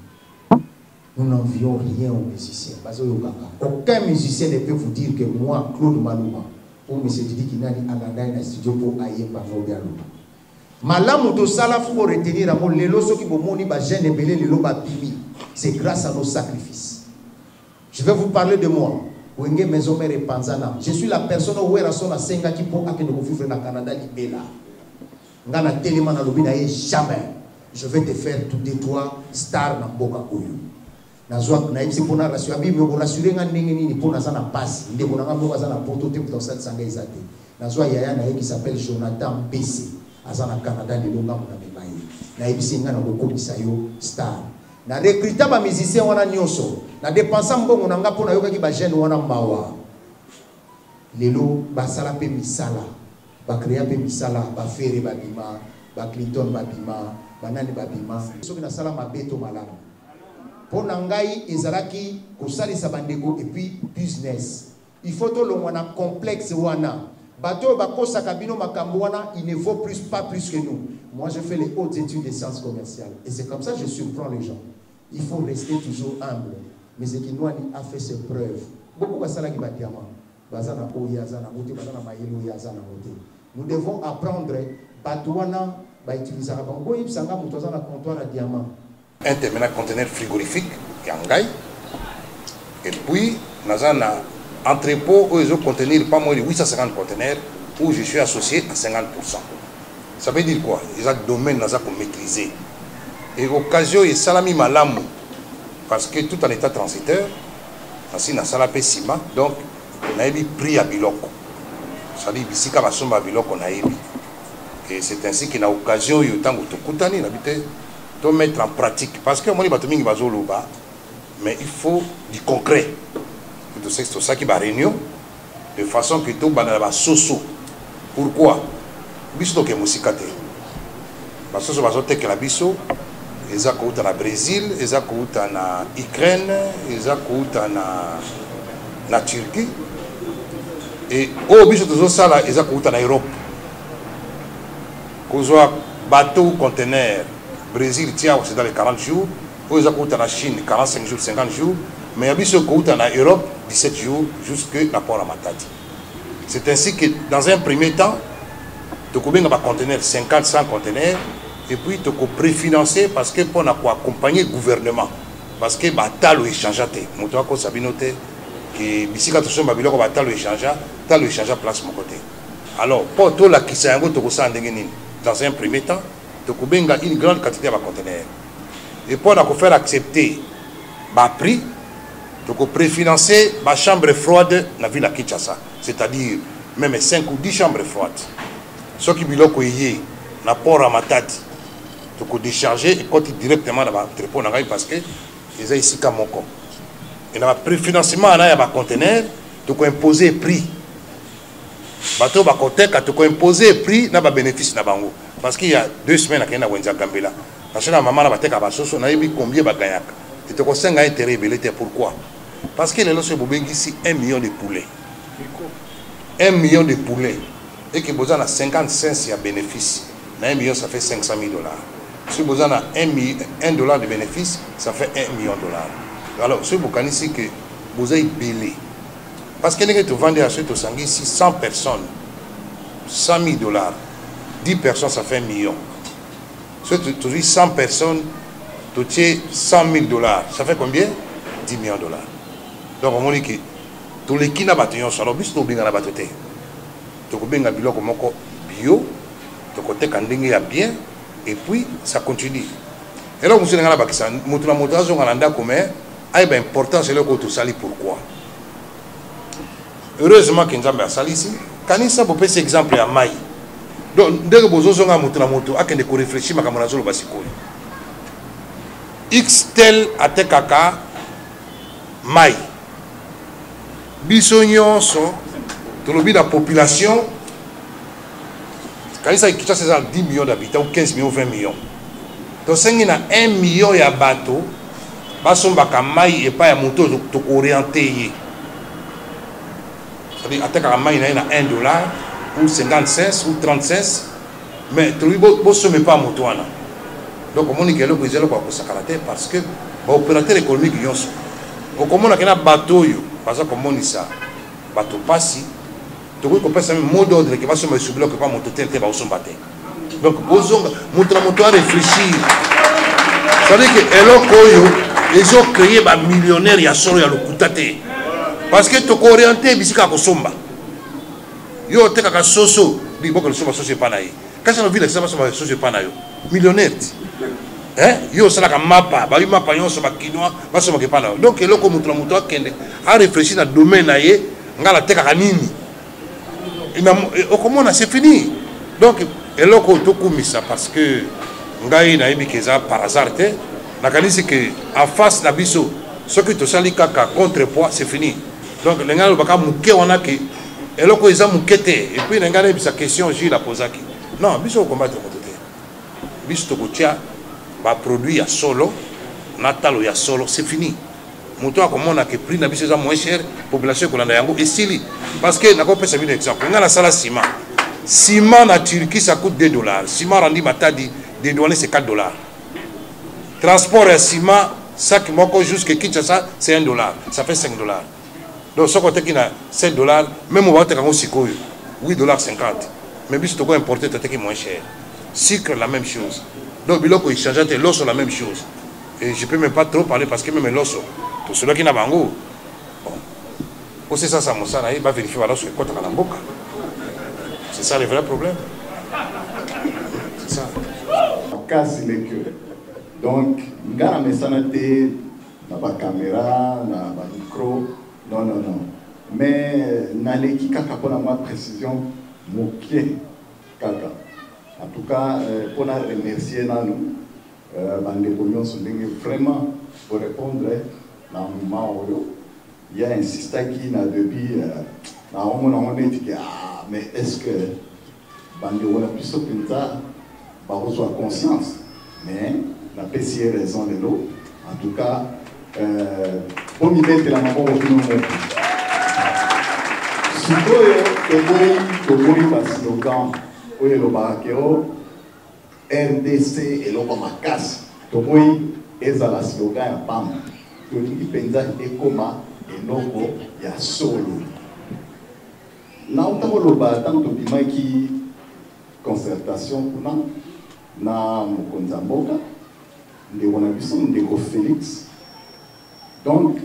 Nous n'envions rien aux musiciens. Aucun musicien ne peut vous dire que moi, Claude Malouma, ou monsieur Didi Kinwani, Aganda dans studio pour Ayemba Mobialouma. Malamu to sala faut retenir à mon lelo so ki bomoni ba jeune belé lelo ba pimi. C'est grâce à nos sacrifices. Je vais vous parler de moi. Je suis la personne où est son asenga qui peut accueillir vivre dans le Canada libéla. Ngana tellement na lobby na jamais. Je vais te faire tout de toi star na boka koyo. Na zwa na ipsi pona rassuré bi me rassurer nga ndenge nini pona za na passe. Ndeko na nga za na prototype dans cette sanga ezate. Na zwa yaya na qui s'appelle Jonathan BC. Aza na Canada de longa na mebaye. Na ipsi nga na kokomisa yo star. Na recruter ba musicien wana nyonso. Na dépenser mbongo na nga pona yoka ki ba jeune wana mawa. Lelo ba sala pe misala. Ba créer pe misala, ba faire ba bima, ba Clinton ba bima, ba nani ba bima. Soki na sala mabeto malamu. Pona ngai ezalaki ko salisa bandeko et puis business. Il faut to lo wana complexe wana. Bato ba kosa kabino makambo wana, il ne vaut pas plus que nous. Moi je fais les hautes études de sciences commerciales et c'est comme ça que je surprends les gens. Il faut rester toujours humble. Mais ce qui nous a fait ses preuves. Beaucoup de salaki ba diamant. Bazana oya zana moté, bazana mayelo ya zana moté. Nous devons apprendre Batouana va utiliser la bango et puis un comptoir à diamant. Un terminal conteneur frigorifique Yangai. Et puis nous avons un entrepôt où ils ont contenir pas moins de 850 conteneurs où je suis associé à 50%. Ça veut dire quoi? Ils ont un domaine nous avons maîtrisé. Et l'occasion est salami malamu parce que tout en état transiteur, ainsi na salapé ciment, donc on a eu pris à Biloko. C'est-à-dire ici quand on a Biloko on a eu. Et c'est ainsi qu'il y a occasion de mettre en pratique parce que moi mais il faut du concret. C'est ça qui va réunion de façon que tout va soso. Pourquoi? Biso que musikate. Parce que ça va que la biso ils ont coûté na Brésil, ils ont coûté na Ukraine, ils ont coûté na Turquie et au biso de ça là ils ont coûté na Europe. Kozoa bateau conteneur Brésil tient c'est dans les 40 jours, ils ont coûté na Chine 45 jours, 50 jours, mais biso coûté na Europe 17 jours jusque na port à Matadi. C'est ainsi que dans un premier temps tu combien va conteneur 50 100 conteneurs et puis tu peux préfinancer parce que pour accompagner le gouvernement parce que batal ou échangeate moto ko sabinote que bisika to somba biloko batal ou échange place mon côté alors pour tout la kisango to ko sandenge nini dans un premier temps, tokobenga une grande quantité de conteneurs. Et pour faire accepter le prix, toko préfinancer ma chambre froide dans la ville de Kinshasa. C'est-à-dire même 5 ou 10 chambres froides. Ce qui biloko yé na port à Matadi, toko décharger et côté directement dans l'entrepôt parce que ils ont ici comme mon et dans le préfinancement il y a des conteneurs, toko imposer prix. Bateau ba côté quand toko imposer prix na ba bénéfice na bango parce qu'il y a 2 semaines à Kenya Wenza Gambela. Parce que la maman na bateka ba soso na yebi combien ba gagnaka. Et toko senga intérêt belete pourquoi? Parce que les lois sont ici 1 million de poulets. 1 million de poulets. Et que vous avez 50 cents de bénéfice. 1 million, ça fait 500 000 $. Si vous avez $1 de bénéfice, ça fait 1 million $. Alors, ce vous avez ici que vous avez belé. Parce que vous vendez à ceux qui sont ici 100 personnes, 100 000 $. 10 personnes, ça fait 1 million. Si tu dis 100 personnes, tu as 100 000 $. Ça fait combien? 10 millions $. Donc, on dit que tous les qui n'ont pas de bâtiment, alors, bis n'oubliez pas de bâtiment. Tu as bien biloko moko bio, tu as kandingi ya bien, et puis ça continue. Et là, vous avez dit que ça, moutuna moutuna zongalanda comme a une importance, c'est là que tu sali pourquoi. Heureusement que nous avons sali ici. Quand il s'agit de cet exemple à Maï, donc dès que vous avez dit moutuna moutuna, il faut réfléchir à ce que vous avez dit. X tel a te kaka Maï. Bisognon sont la population, quand il s'agit de 10 millions d'habitants, ou 15 millions, 20 millions. Donc, si il y a 1 million de bateaux, il y a pas de moto orienté. C'est-à-dire, il y a $1, ou 50 cents, ou 30 cents, mais tu ne peux pas moto. Donc, on dit que c'est parce que l'opérateur économique, il y a un bateau, parce que ça. Bateau passi, tu vois qu'on passe un mot d'ordre qui va se mettre sur le bloc et pas mon total, tu vas se battre. Donc, moto à réfléchir. C'est-à-dire que ils ont créé des millionnaires, il y a solo, il y a le coutate. Parce que tu es orienté, il y a un somba. Il y a un soso, il y a un soso, il y a un soso. Quand tu as vu les soso, il y a un soso. Millionnaire. Il y a un mapa, il y a un soso, il y a un soso. Donc, il y a un moto à réfléchir dans le domaine. Ngala teka kanini comment c'est fini. Donc eloko tokumisa parce que ngai na ebikeza par hasard te nakanisi que en face na biso ce que to sali kaka contrepoids c'est fini. Donc les ngala baka muke wana ke eloko eza mukete et puis ngala ebisa question j'ai la posaki non biso combattre côté biso to kotia ba produit ya solo natalo ya solo c'est fini. Moto a comment on a que prix na biso moins cher population ko landa yango esili parce que nako pesa un exemple ngana sala ciment na Turquie ça coûte $2, ciment randi Matadi dédouané c'est $4, transport à ciment sac moko jusqu'à Kinshasa c'est $1, ça fait $5. Donc ce côté qui na $7 même on va te kango sikoyo $8.50 mais biso to ko importer te qui moins cher sucre la même chose donc biloko il change te l'osso la même chose et je peux même pas trop parler parce que même l'osso pour ceux qui n'ont pas bon, c'est ça, il va vérifier ce que c'est ça le vrai problème. C'est ça. Casse les queues. Donc, il y a un message, la caméra, le micro. Non. Mais, dans l'équipe, il y a une précision, en tout cas, pour remercier nous, vraiment, pour répondre. Dans le moment où il y a un système qui n'a depuis mais est-ce que on a plus que ça reçoit conscience mais la PCA raison de l'eau en tout cas pour m'y mettre la main au final si vous voyez slogan où le barakeo RDC et l'Obamakas vous voyez la slogan à PAM tolingi penza ekoma enoko ya solo na utakoloba tanto tobimaki concertation kuna na mokonzi ya mboka ndeko na biso ndeko Félix donc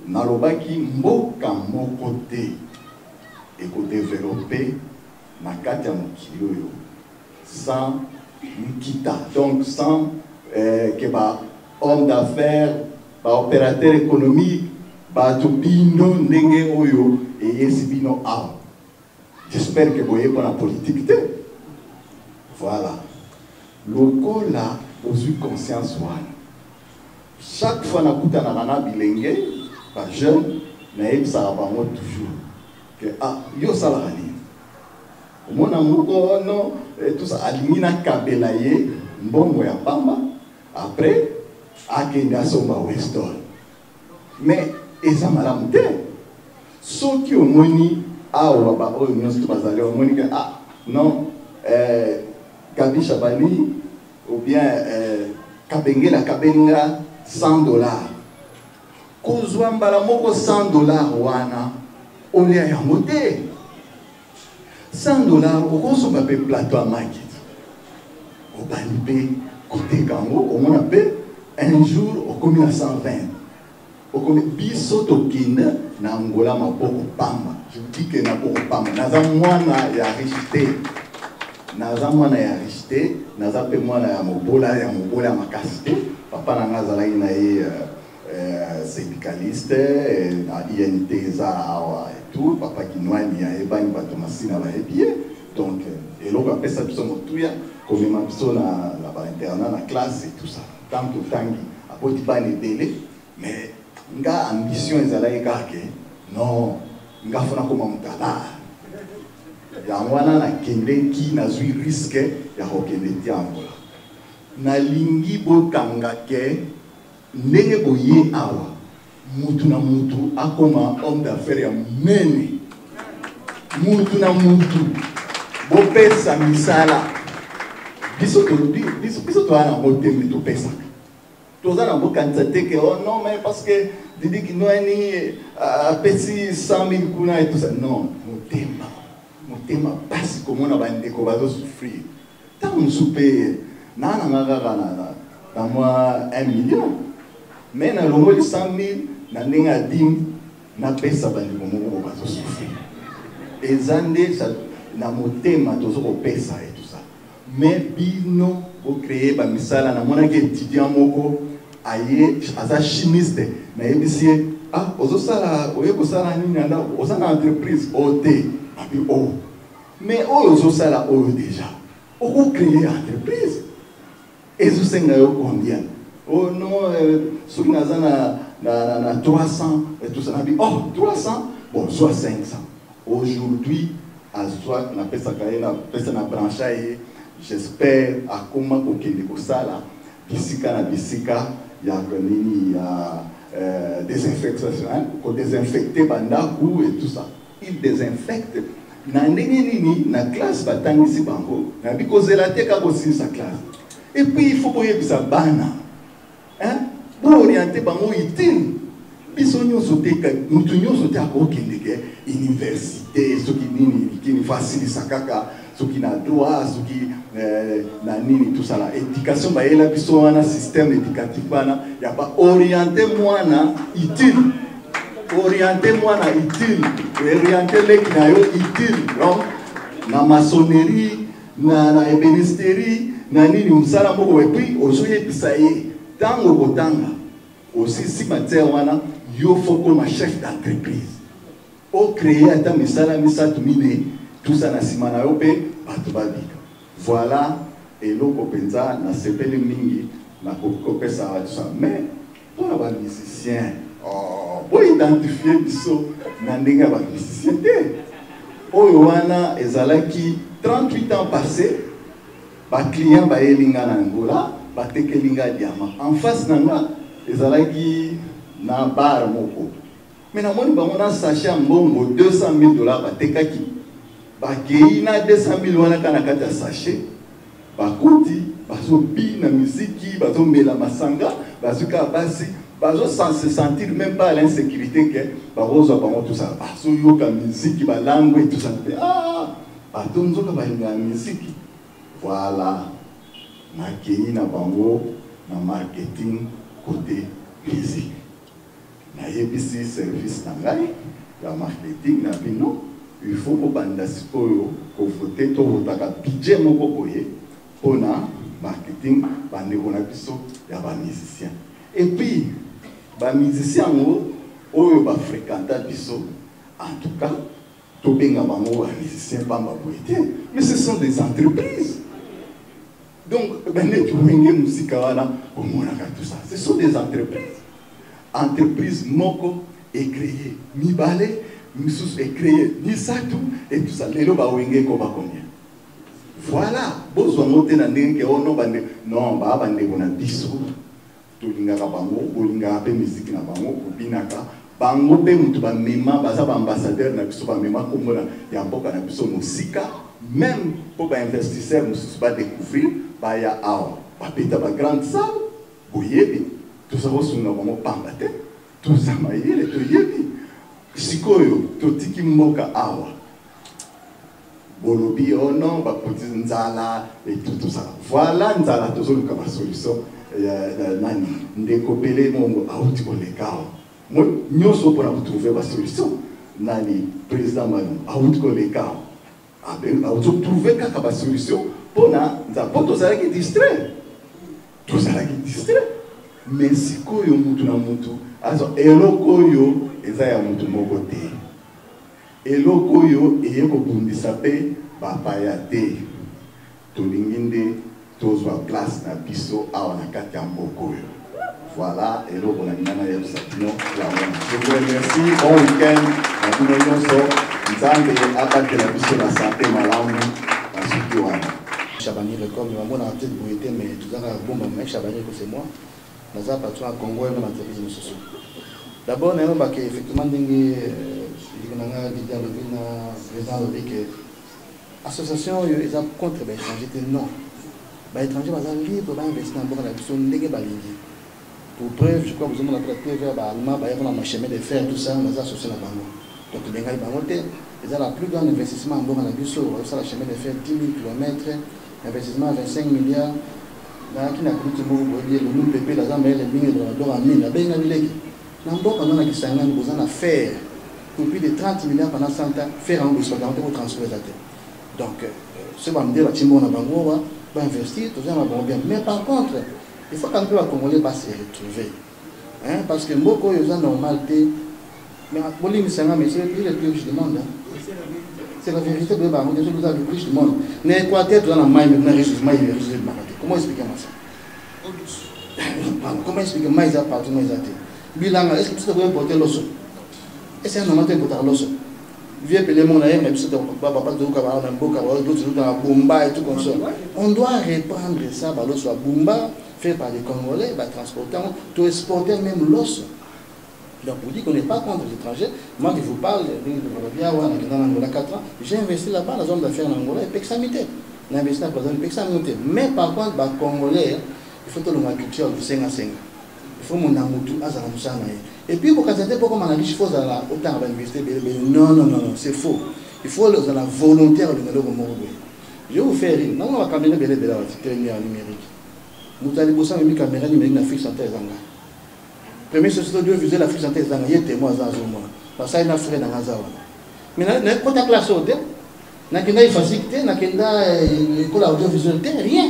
nalobaki mboka moko te ekodevelope na kati ya mokili oyo sans Nkita, donc sans que homme d'affaires, opérateur économique, bino ndenge oyo et bino a. J'espère que vous voyez pour la politique. Voilà. Le là, vous avez conscience. Chaque fois que vous avez bilenge, les jeunes, vous savez toujours que yo salani. Mon amour, non, tout ça, alimina kabelaye, mbongo ya pamba, après, akenda somba Weston. Mais, eza malamu te. Ceux qui ont moni, non, Gabi Chabani, ou bien Kabengela Kabenga, $100. Kozwamba la moko $100 wana, on est à monter. $100, au gros, on peut plateau à market. Au banipé, côté Kango, on appelle un jour, au commis à 120. Au commis biso tokine, na Angola ma boko pamba. Je vous dis que na boko pamba. Naza mwana ya richité. Naza mwana ya richité. Naza pe mwana ya mobola ya makasité. Papa na ngaza la ina syndicaliste, na INT za awa et tout. Papa kinwani ya ebani bato masina ba ebie. Donc, et l'on va faire ça tout ça motuya. Comme ma biso na ba internat na classe et tout ça. Tant que tangi. Apo di ba ne délai. Mais nga ambition ezalaki kake non nga fona koma mutala ya mwana na kende ki nazwi risque ya kokende ti Angola nalingi bokanga ke ndenge boye awa mutu na mutu akoma homme d'affaires ya mene mutu na mutu bopesa misala biso to ana motembe topesa tous les gens qui disent oh non, mais parce que Didi qui nous a petit 100 000 kuna et tout ça. Non, mon thème passe comme on a bandé qu'on va souffrir. Tant on soupe, dans moi 1 million. Mais dans le mot de 100 000, na nenga dim, na pesa bandé qu'on va souffrir. Et zande, na mon thème, tous on pesa et tout ça. Mais bino, vous créez ba misala na mona ke étudiant moko aye aza chimiste na yebisie ozosala oyebosala nini anda osana entreprise ote abi mais ozosala déjà oko créer entreprise ezosenga yo combien oh non soki naza na 300 et tout ça nabi 300 bon soit 500 aujourd'hui azwa na pesa kaena pesa na branche aye. J'espère à comment qu'on kende kosala bisika na bisika ya nini ya désinfection ko désinfecter bandaku et tout ça il désinfecte na ndenge nini na classe batangisi bango na bikozela te ka kosinisa classe et puis il faut koyebisa bana pour orienter bango utile biso nyonso te mutu nyonso te akokende ke université soki nini kini facilisa kaka soki na droit soki na nini tout ça la éducation ba yela biso wana système éducatif bana ya ba orienter mwana utile orienter leki na yo utile donc na maçonnerie na ébénisterie na nini msala moko et puis ozoyebisa ye tango kotanga aussi si matière wana yo faut comme chef d'entreprise au créer ata misala misatu mine tout ça na sima na yo pe bato babika voilà et loko penza na sepele mingi na kopesa tout ça mais pour les musiciens pour identifier biso na ndenge ba musicien te oyo wana ezalaki 38 ans passés ba client ba elinga na Angola ba tekelinga diamant en face nanga ezalaki na bar moko mais na moni bango na sachet mbongo $200,000 ba tekaki ba keina 200,000 wana kana kata sachet ba kuti bazo bi na musique bazo mela masanga bazuka basi bazo sans se sentir même pas l'insécurité que bazo bango tout ça bazo yoka musique ba langue et tout ça bato nzoka ba nga musique voilà na keina bango na marketing côté musique na yebisi service na ngai ya marketing na bino il faut que banda sikoyo ko voter to votaka budget moko boye pona marketing bandeko na biso ya ba musicien. Et puis ba musicien oyo ba fréquenta biso en tout cas to benga bango ba musicien pamba boye. Mais ce sont des entreprises. Donc ben tu wenge musika wana o monaka tout ça. Ce sont des entreprises. Entreprise moko est créée, mibale Moussous est créé, Nisatu, et tout ça. Les lots wenge ko ba combien. Voilà. Besoin noter na ndenge o no bande non ba bande bona biso. To linga ka bango, o linga pe musique na bango, ko binaka. Bango pe mutu ba mema baza ba ambassadeur na biso ba mema ko mona ya mboka na biso musika, même pour ba investisseur moussous ba découvrir ba ya awa. Ba peta ba grande salle, boyebi. Tout ça va sunga bango pambate. Tout ça maïle to yebi. Sikoyo totiki mboka awa bolobi ono bakoti nzala et tout ça. Voilà nzala tozoluka ba solution nani ndeko pele mongo auti kolekao mo nyoso pona trouver ba solution nani président Malum auti kolekao abe auti trouver kaka ba solution pona nza poto zala ki distrait mais sikoyo mutu na mutu azo eloko yo eza ya mutu moko te eloko yo eye kobundisa pe bapaya te tolingi nde tozwa place na biso awa na kati ya mboka oyo. Voilà eloko na ngana ya Satino la mona. Je vous remercie, bon week-end na bino nyonso, nzambe abatela biso na santé malamu na suki wana. Chabani record mais moi na tête boité mais tout ça bomba mais Chabani que c'est moi. Naza patron à Congo et dans l'entreprise Moussoso. D'abord, nous avons effectivement dit l'association est contre les étrangers. Non. Les étrangers sont libres d'investir dans la question de l'Église. Pour preuve, je crois que vous avez la preuve allemand, il y a un chemin de fer, tout ça, nous avons associé la banque. Donc, les gens ils ont le plus grand investissement en la Bissau, ça le chemin de fer 10 000 km, investissement 25 milliards. Dans la culture, le PP, la Zambie, les mines de la mine, la Bénin, Namboka nana kisangani bozana faire pour plus de 30 milliards pendant 100 ans faire un besoin pour transférer la terre. Donc ce va me dire la timbo na bango va investir tout ça va bon bien. Mais par contre, il faut qu'un peu à Congolais va se retrouver. Hein, parce que mboko yoza normalité mais bolingi sanga mais c'est le plus riche du monde. C'est la vérité de bango, c'est le plus riche du monde. N'Équateur dans la maille maintenant riche du maille riche du Maroc. Comment expliquer moi ça? Comment expliquer maille ça partout maille ça? Bilanga, est-ce que tu dois importer l'osso? Est-ce que c'est un normal d'importer l'osso? Vieux pelé mon aïe, mais tu sais, papa, tu dois un beau cabaret, d'autres dans la Bumba et tout comme ça. On doit reprendre ça, l'osso à Bumba, fait par les Congolais, transporter, tout exporter même l'osso. Donc, vous dites qu'on n'est pas contre les étrangers. Moi qui vous parle, dans l'Angola 4 ans, j'ai investi là-bas, dans la zone d'affaires en Angola, et Pexamité. J'ai investi dans la zone de Pexamité. Mais par contre, les Congolais, il faut que la culture de 5 à 5. Il faut mon amour à ça. Et puis, pour casser, pourquoi on a dit qu'il faut autant d'investir? Non, c'est faux. Il faut la volontaire de nous. Je vais vous faire rire. Non, on va caméra de la numérique. Nous allons bosser avec une caméra numérique dans la fiche santé. Premier société audiovisuelle, la fiche santé. Il y a témoins dans un mois. Parce qu'il y a un frère dans la zone. Mais quand tu as classé au thème, il y a une facilité, il y a une école audiovisuelle, rien.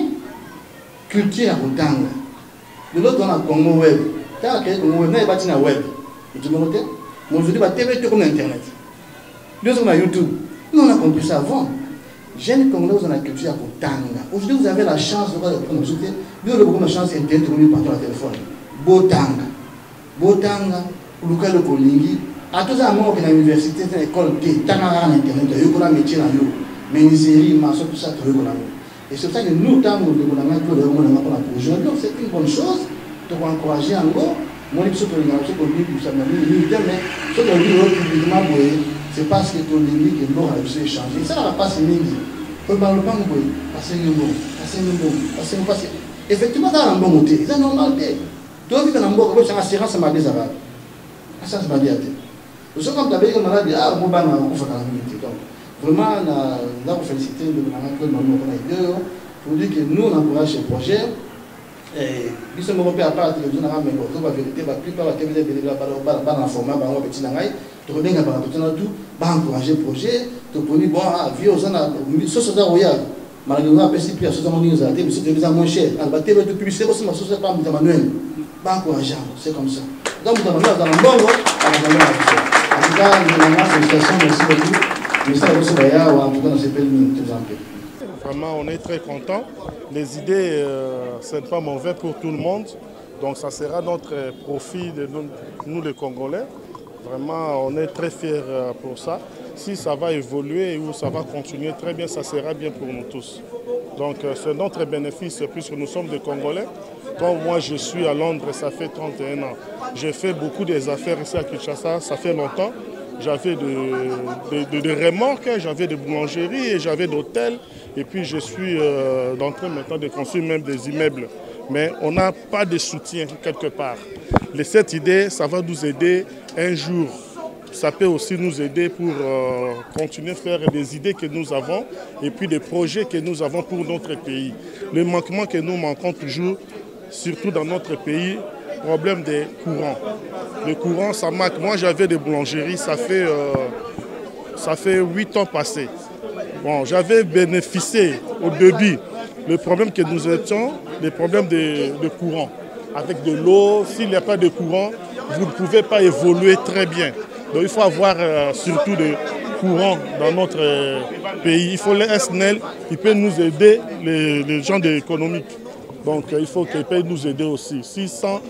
Culture à autant. De l'autre, on a Congo Web. Quand on a bâti un web, tu me notes? Moi, je dis, TV, comme Internet. Nous, on a YouTube. Nous, on a compris ça avant. Jeunes Congolais, on a culture pour Tanga. Aujourd'hui, vous avez la chance de voir le premier soutien. Nous, on a beaucoup de chance d'Internet, on par le téléphone. Botanga. Botanga, Luka le Kolingi. À tous les moments que l'université, l'école, Tanga en Internet, il y a un métier dans l'eau. Menuiserie, maçon, tout ça, tu veux qu'on a. Et c'est pour ça que nous, tant que nous avons aujourd'hui, c'est une bonne chose de encourager en gros. Moi, je suis publiquement, c'est parce que ton limite est mort à échanger. Ça va pas se miner. Il ne faut pas passer un bon. Effectivement, ça a un bon côté. C'est normal. Tu as vu que dans c'est une assurance à des arabes. Assurance à des arabes. Nous sommes comme tu as dit, maladie, on va faire la minute. Vraiment, là, on félicite pour dire que nous, on encourage ce projet. Et nous sommes européens à part de la télévision, mais la vérité, la plupart de la télévision, dans le format, petit nangai, Tu reviens à tout, encourager le projet, tu connais bon, vieux, ça n'a pas royal. Malgré que si plus à moins cher, à la télé de publicité, aussi ma société pas manuel. Encourageant, c'est comme ça. Donc, dans le bon, en tout cas, merci beaucoup. Vraiment, on est très contents. Les idées, ce n'est pas mauvais pour tout le monde. Donc, ça sera notre profit de nous, les Congolais. Vraiment, on est très fiers pour ça. Si ça va évoluer ou ça va continuer très bien, ça sera bien pour nous tous. Donc, c'est notre bénéfice puisque nous sommes des Congolais. Comme moi, je suis à Londres, ça fait 31 ans. J'ai fait beaucoup des affaires ici à Kinshasa, ça fait longtemps. J'avais de remorques, j'avais des boulangeries et j'avais d'hôtels. Et puis je suis en train maintenant de construire même des immeubles. Mais on n'a pas de soutien quelque part. Cette idée, ça va nous aider un jour. Ça peut aussi nous aider pour continuer à faire des idées que nous avons et puis des projets que nous avons pour notre pays. Le manquement que nous manquons toujours, surtout dans notre pays, problème des courants. Le courant, ça manque. Moi, j'avais des boulangeries, ça fait 8 ans passés. Bon, j'avais bénéficié au début. Le problème que nous étions, les problèmes de courant. Avec de l'eau, s'il n'y a pas de courant, vous ne pouvez pas évoluer très bien. Donc il faut avoir surtout de courant dans notre pays. Il faut les SNEL, qui peut nous aider, les gens de l'économique. Donc il faut qu'ils puissent nous aider aussi. Si sans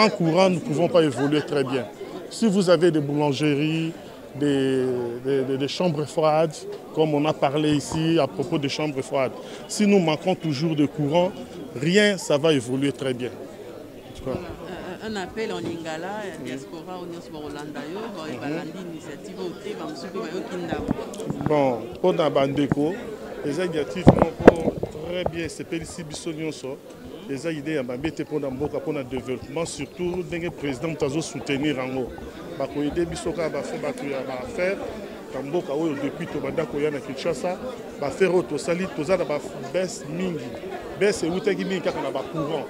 courant, nous ne pouvons pas évoluer très bien. Si vous avez des boulangeries, des chambres froides, comme on a parlé ici à propos des chambres froides, si nous manquons toujours de courant, rien, ça va évoluer très bien. Un appel en Lingala, diaspora, Union Rolanda, initiative bon, pour la Bandeko, les initiatives sont très bien, c'est pas ici Bissonioso. Les idées à Babete pour le développement, surtout le président qui soutenir en haut. Il aider Bissoka à faire. Depuis Tobanda Koyana Kinshasa, faire autre sali, tout ça baisse mingi. Baisse et outaki mingi car on a courant.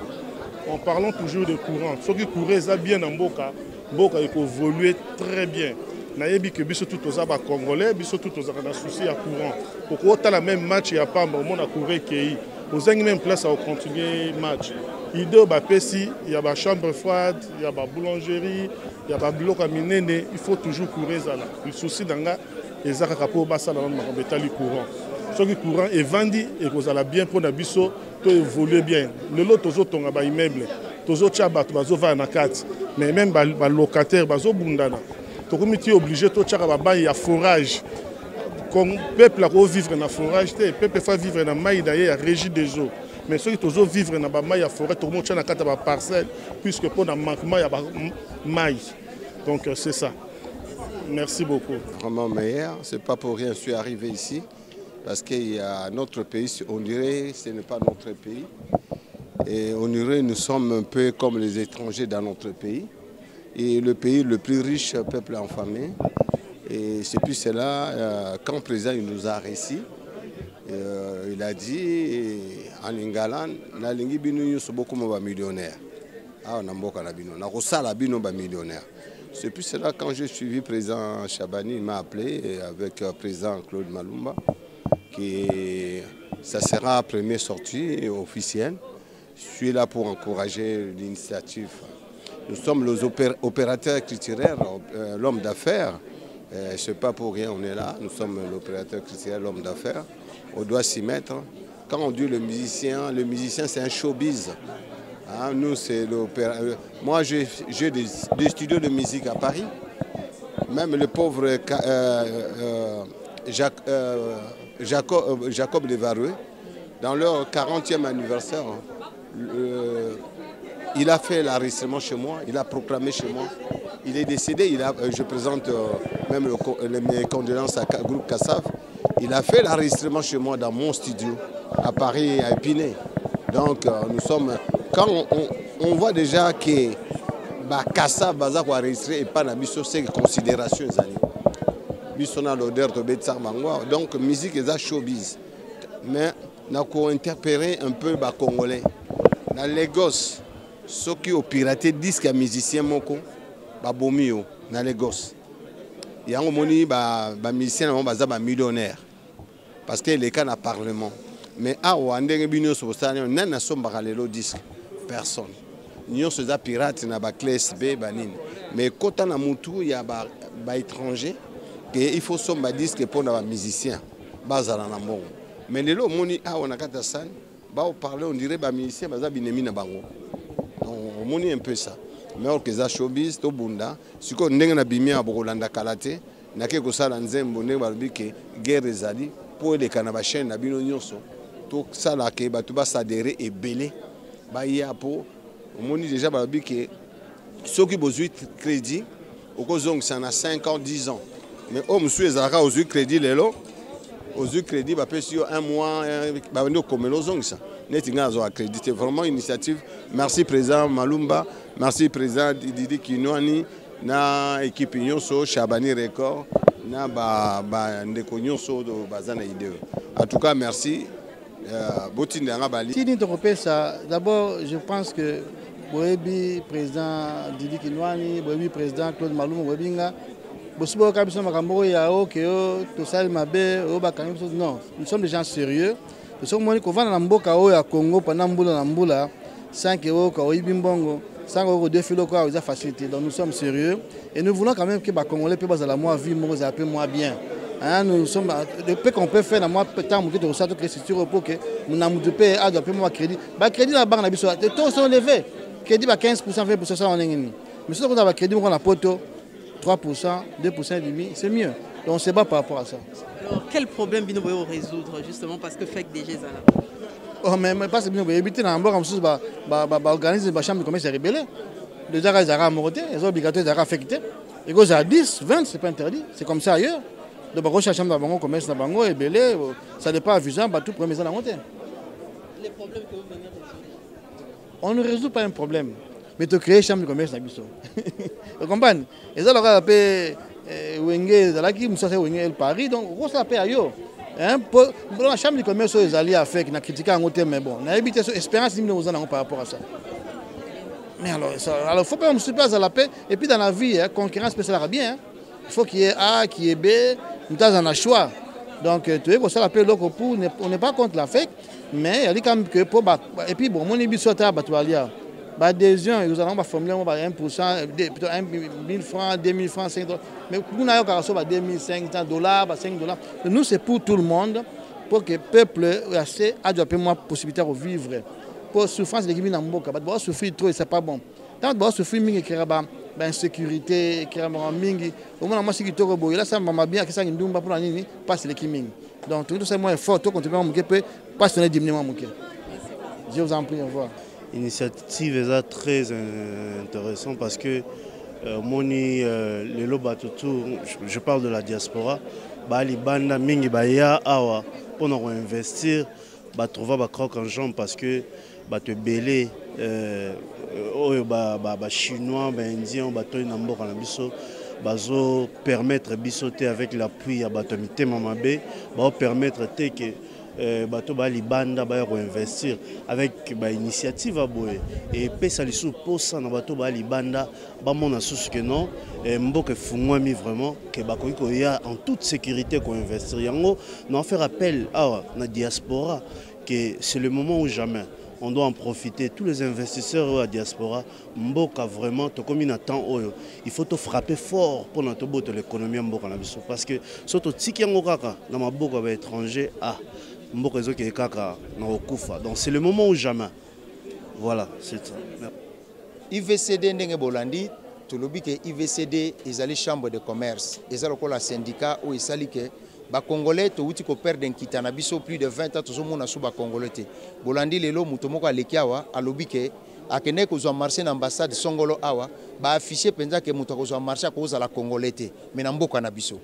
En parlant toujours de courant, ceux qui couraient ça bien en Boka, Boka il faut évoluer très bien. Nayebi que biso tout aux Congolais, biso tout aux a souci à courant. Pourquoi tu as la même match il y a pas moment à courir qui aux même place à continuer match. Il y a des chambres froides, il y a des boulangeries, il y a des blocs à miner, il faut toujours courir ça là. Le souci d'anga, les arcapo basa dans le courant. Ceux qui courant est vendu et que vous allez bien pour la biso, tout évoluer bien. Le lot aux autres ont des immeubles, aux autres chabat, aux autres na carte, mais même les locataires, les autres bundana. Tu es obligé de faire un forage. Comme le peuple a vivre dans le forage, le peuple fait vivre dans le maïs d'ailleurs, la régie des eaux. Mais ceux qui ont vivre dans le maïs, la forêt, tout le monde a une parcelle, puisque pour le manquement, il y a le maïs. Donc c'est ça. Merci beaucoup. Vraiment meilleur, ce n'est pas pour rien que je suis arrivé ici. Parce qu'il y a notre pays, on dirait que ce n'est pas notre pays. Et on dirait que nous sommes un peu comme les étrangers dans notre pays. Et le pays le plus riche, peuple enfamé. Et c'est puis cela, quand le président il nous a réussi, il a dit en Lingala, na lingi binu sont beaucoup de millionnaires. Ah, on a beaucoup de millionnaires. On a beaucoup de millionnaires. C'est puis cela, quand j'ai suivi le président Chabani, il m'a appelé avec le président Claude Malumba, qui ça sera la première sortie officielle. Je suis là pour encourager l'initiative. Nous sommes les opérateurs culturels, l'homme d'affaires. Ce n'est pas pour rien, on est là. Nous sommes l'opérateur culturel, l'homme d'affaires. On doit s'y mettre. Quand on dit le musicien c'est un showbiz. Hein, nous, c'est l'opérateur. Moi, j'ai des studios de musique à Paris. Même le pauvre Jacob Levaroué, dans leur 40e anniversaire, il a fait l'enregistrement chez moi, il a proclamé chez moi. Il est décédé, je présente même mes condoléances à groupe Kassav. Il a fait l'enregistrement chez moi dans mon studio, à Paris, à Épinay. Donc nous sommes, quand on voit déjà que Kassav va enregistrer et pas dans ces considérations. Donc musique est showbiz. Mais nous avons interpellé un peu les Congolais. Dans Lagos, ceux qui ont piraté disques à musiciens moko, babomio, dans Lagos. yango moni ba musicien na baza ba millionnaire parce que les cas na parlement mais awa ndenge bino so sala nana sombaka lelo disque personne nyonso za pirate na ba clé SB banini mais kota na mutu ya ba étranger que il faut somba disque pour na ba musicien bazala na mbongo mais lelo moni awa na kata san ba parler on dirait ba musicien baza binemi na bango on moni un peu ça mais or que za showbiz to bunda siko ndenge na bimia bokolanda kalate na ke ko sala nzembo ndenge balobi ke guerre ezali pour les canaba chaîne na bino nyonso to sala ke batu ba s'adhérer et belé ba ya po omoni déjà balobi ke soki bozui crédit okozong ça na 5 ans 10 ans mais homme sou ezalaka ozui crédit lelo ozui crédit ba pesi yo 1 mois ba ndo komelo zong ça neti nga zo accrédité vraiment initiative merci président Malumba merci président Didi Kinwani na équipe nyonso Chabani Record na ba ndeko nyonso do bazana idée en tout cas merci botinda nga bali si nous ça d'abord je pense que Boebi président Didi Kinwani Boebi président Claude Malumba Boebinga bosubo kabiso makambo ya okeo to sal mabe o bakangi non nous sommes des gens sérieux nous sommes moni ko vana na mboka o ya Congo pendant mbula na mbula 5 euros ka oyibimbongo 5 euros de filo quoi aux facilité donc nous sommes sérieux et nous voulons quand même que les Congolais puissent la moins vie moins un peu moins bien hein, nous sommes le peu qu'on peut faire dans moi temps que de ça toutes les structures pour que nous n'avons de payer à peu moins crédit crédit la banque na biso les taux sont élevés crédit 15% 20% ça on est mais si on a crédit on a poto 3% 2% et demi c'est mieux donc on se bat par rapport à ça. Alors quel problème bino boyo résoudre justement parce que fait des gens là. Oh mais pas c'est bien éviter dans mboka msusu ba organiser ba chambre de commerce rebelle déjà ils ont amorté ils ont obligatoire d'arrêter affecté et que ça 10 20 c'est pas interdit c'est comme ça ailleurs donc ba chambre de bango commerce na bango rebelle ça n'est pas avisant ba tout premier ça na monter les problèmes que vous venez résoudre on ne résout pas un problème mais tu créer chambre de commerce na biso vous comprenez et ça leur appelle wenge là qui musa c'est wenge Paris donc on s'appelle ailleurs. Pour la chambre de commerce, ils allaient à faire, qui n'a critiqué en côté, mais bon, on a évité cette espérance par rapport à ça. Mais alors, il ne faut pas se placer à la paix. Et puis dans la vie, concurrence peut se bien. Il faut qu'il y ait A, qu'il y ait B, nous avons un choix. Donc, tu vois, ça la paix, on n'est pas contre la fake, mais il y a quand même que pour. Et puis, bon, mon émission est à Batoualia. Adhésion, nous allons formuler 1%, plutôt 1 000 francs, 2 000 francs, 5 $. Mais nous avons 2 500 $, $5. Nous, c'est pour tout le monde, pour que le peuple ait assez de possibilité de vivre. Pour souffrance de l'équipe Namboka, pour souffrir trop, c'est pas bon. Tant que souffrir, il y a insécurité, il y a au moins, moi, si tu es là, ça m'a bien que ça ne pas pour la nuit, passe l'équipe. Donc, tout ça, moi, fort, tout contribuer à mon peut passer diminuer mon. Je vous en prie, au revoir. L'initiative est très intéressante parce que moni les loba tout je parle de la diaspora bali banda mingi baya awa pour nous investir ba trouver ba croque en jambe parce que ba te belé ba chinois ba indien ba to na mboka na biso bazo permettre bisoter avec l'appui ya ba to mitema mabe ba permettre te que bato ba libanda ba investir avec ba initiative à boye et pesa lisu posa na bato ba libanda ba mona sous que non mboke fungwami vraiment que ba ko ya en toute sécurité ko investir yango non faire appel à la diaspora que c'est le moment où jamais on doit en profiter tous les investisseurs à la diaspora mboka vraiment to comme na temps oyo il faut te frapper fort pour notre botte l'économie mboka na biso parce que surtout tiki yango kaka na maboka ba étranger donc c'est le moment où jamais. Voilà, c'est ça. IVCD ndenge bolandi, tolobi ke IVCD ezali chambre de commerce, ezali ko la syndicat ou ezali ke ba congolais to wuti ko perdre nkitana biso plus de 20 ans tozo mona su ba congolais te. Bolandi lelo muto moko alekiawa alobi ke akene ko zo marché na ambassade Songolo awa ba afficher penza ke muto ko zo marché ko za la congolais te, mais na mboka na biso.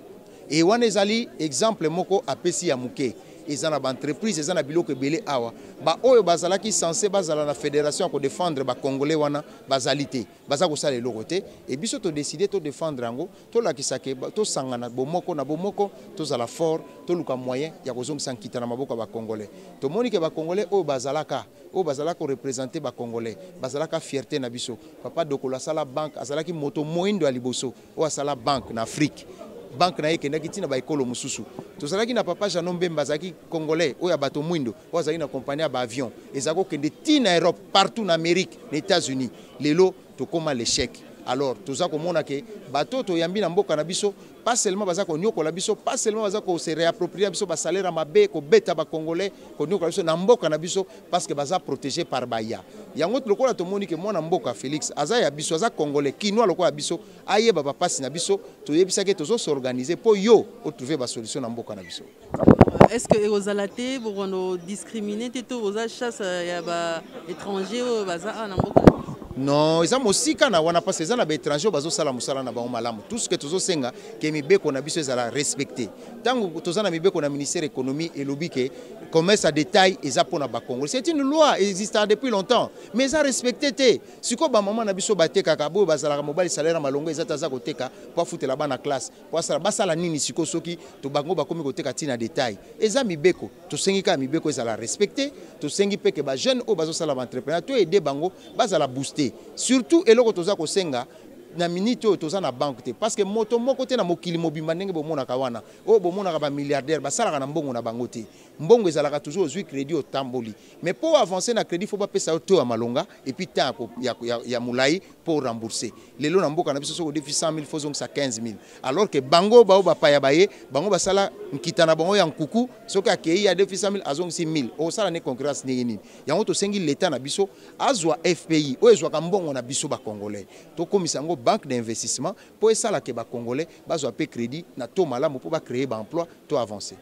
Et wana ezali exemple moko apesi ya muke. Ils ont une entreprise, ils ont un biloko belé awa. Ba oyo bazala qui censé bazala la fédération pour défendre ba congolais wana bazalité. Bazako ça les logoté et biso to décider to défendre ango, to la kisake to sangana bomoko na bomoko, to za la fort, to luka moyen ya kozong sankita na maboko ba congolais. To moni ke ba congolais o bazalaka représenter ba congolais. Bazalaka fierté na biso. Papa dokola sala banque, azala ki moto moindo ya liboso, o asala banque na Afrique. banque na ekendaki tina ba ekolo mususu tozalaki na papa Jean Mbemba azaki congolais oya bato mwindo oyo azalaki na compagnie ya avion ezako kende tina Europe partout na Amérique na États-Unis lelo tokoma l'échec. Alors toza komona ke bato to yambi na mboka na biso pas seulement baza ko nyokola biso pas seulement baza ko se réapproprier biso ba salaire mabe ko beta ba congolais ko nyokola biso na mboka na biso parce que baza protégé par baya yango lokola to moni ke mwana mboka Félix aza ya biso aza congolais kinwa lokola biso ayeba ba pasi na biso to yebisa ke tozo s'organiser pour yo o trouver ba solution na mboka na biso. Est-ce que aux alaté pour nous discriminer tout aux chasse ya ba étranger baza na mboka? Non, ils ont aussi quand on a passé les étrangers bazo sala musala na ba malamu. Tout ce que tozo senga que mibeko na biso ezala respecter. Tant que tozo na mibeko na ministère économie et lobby que commerce à détail eza pona ba Congo. C'est une loi existant depuis longtemps, mais ça respecté té. Siko ba maman na biso bateka kabo bazala mobile salaire malongo ezata za koteka pour foutre là-bas na classe. Pour sala basala nini siko soki to bango ba komi koteka tina détail. Eza mibeko, to sengi ka mibeko ezala respecter, to sengi pe que ba jeune o bazo sala entrepreneur to aider bango bazala booster. Surtout eloko toza ko senga na minute toza na banque te parce que moto moko te na mokili mobimba ndenge bomona kawana o bomona ka ba milliardaire basala na mbongo na bango te mbongo ezalaka toujours ozwi crédit au tamboli mais pour avancer na crédit faut pas pesa auto ya malonga et puis temps ya mulai pour rembourser lelo na mboka na biso soko défi 100 000 faut donc ça 15 000 alors que bango bao ba paya baye bango basala nkitana bango ya nkuku soki akei ya défi 100 000 azong 6 000 o sala ne concurrence ni nini yango to sengi l'état na biso azwa FPI o ezwa ka mbongo na biso ba congolais to komisa ngo banque d'investissement pour ça la ke ba congolais bazwa pe crédit na to malamu pour ba créer ba emploi to avancer.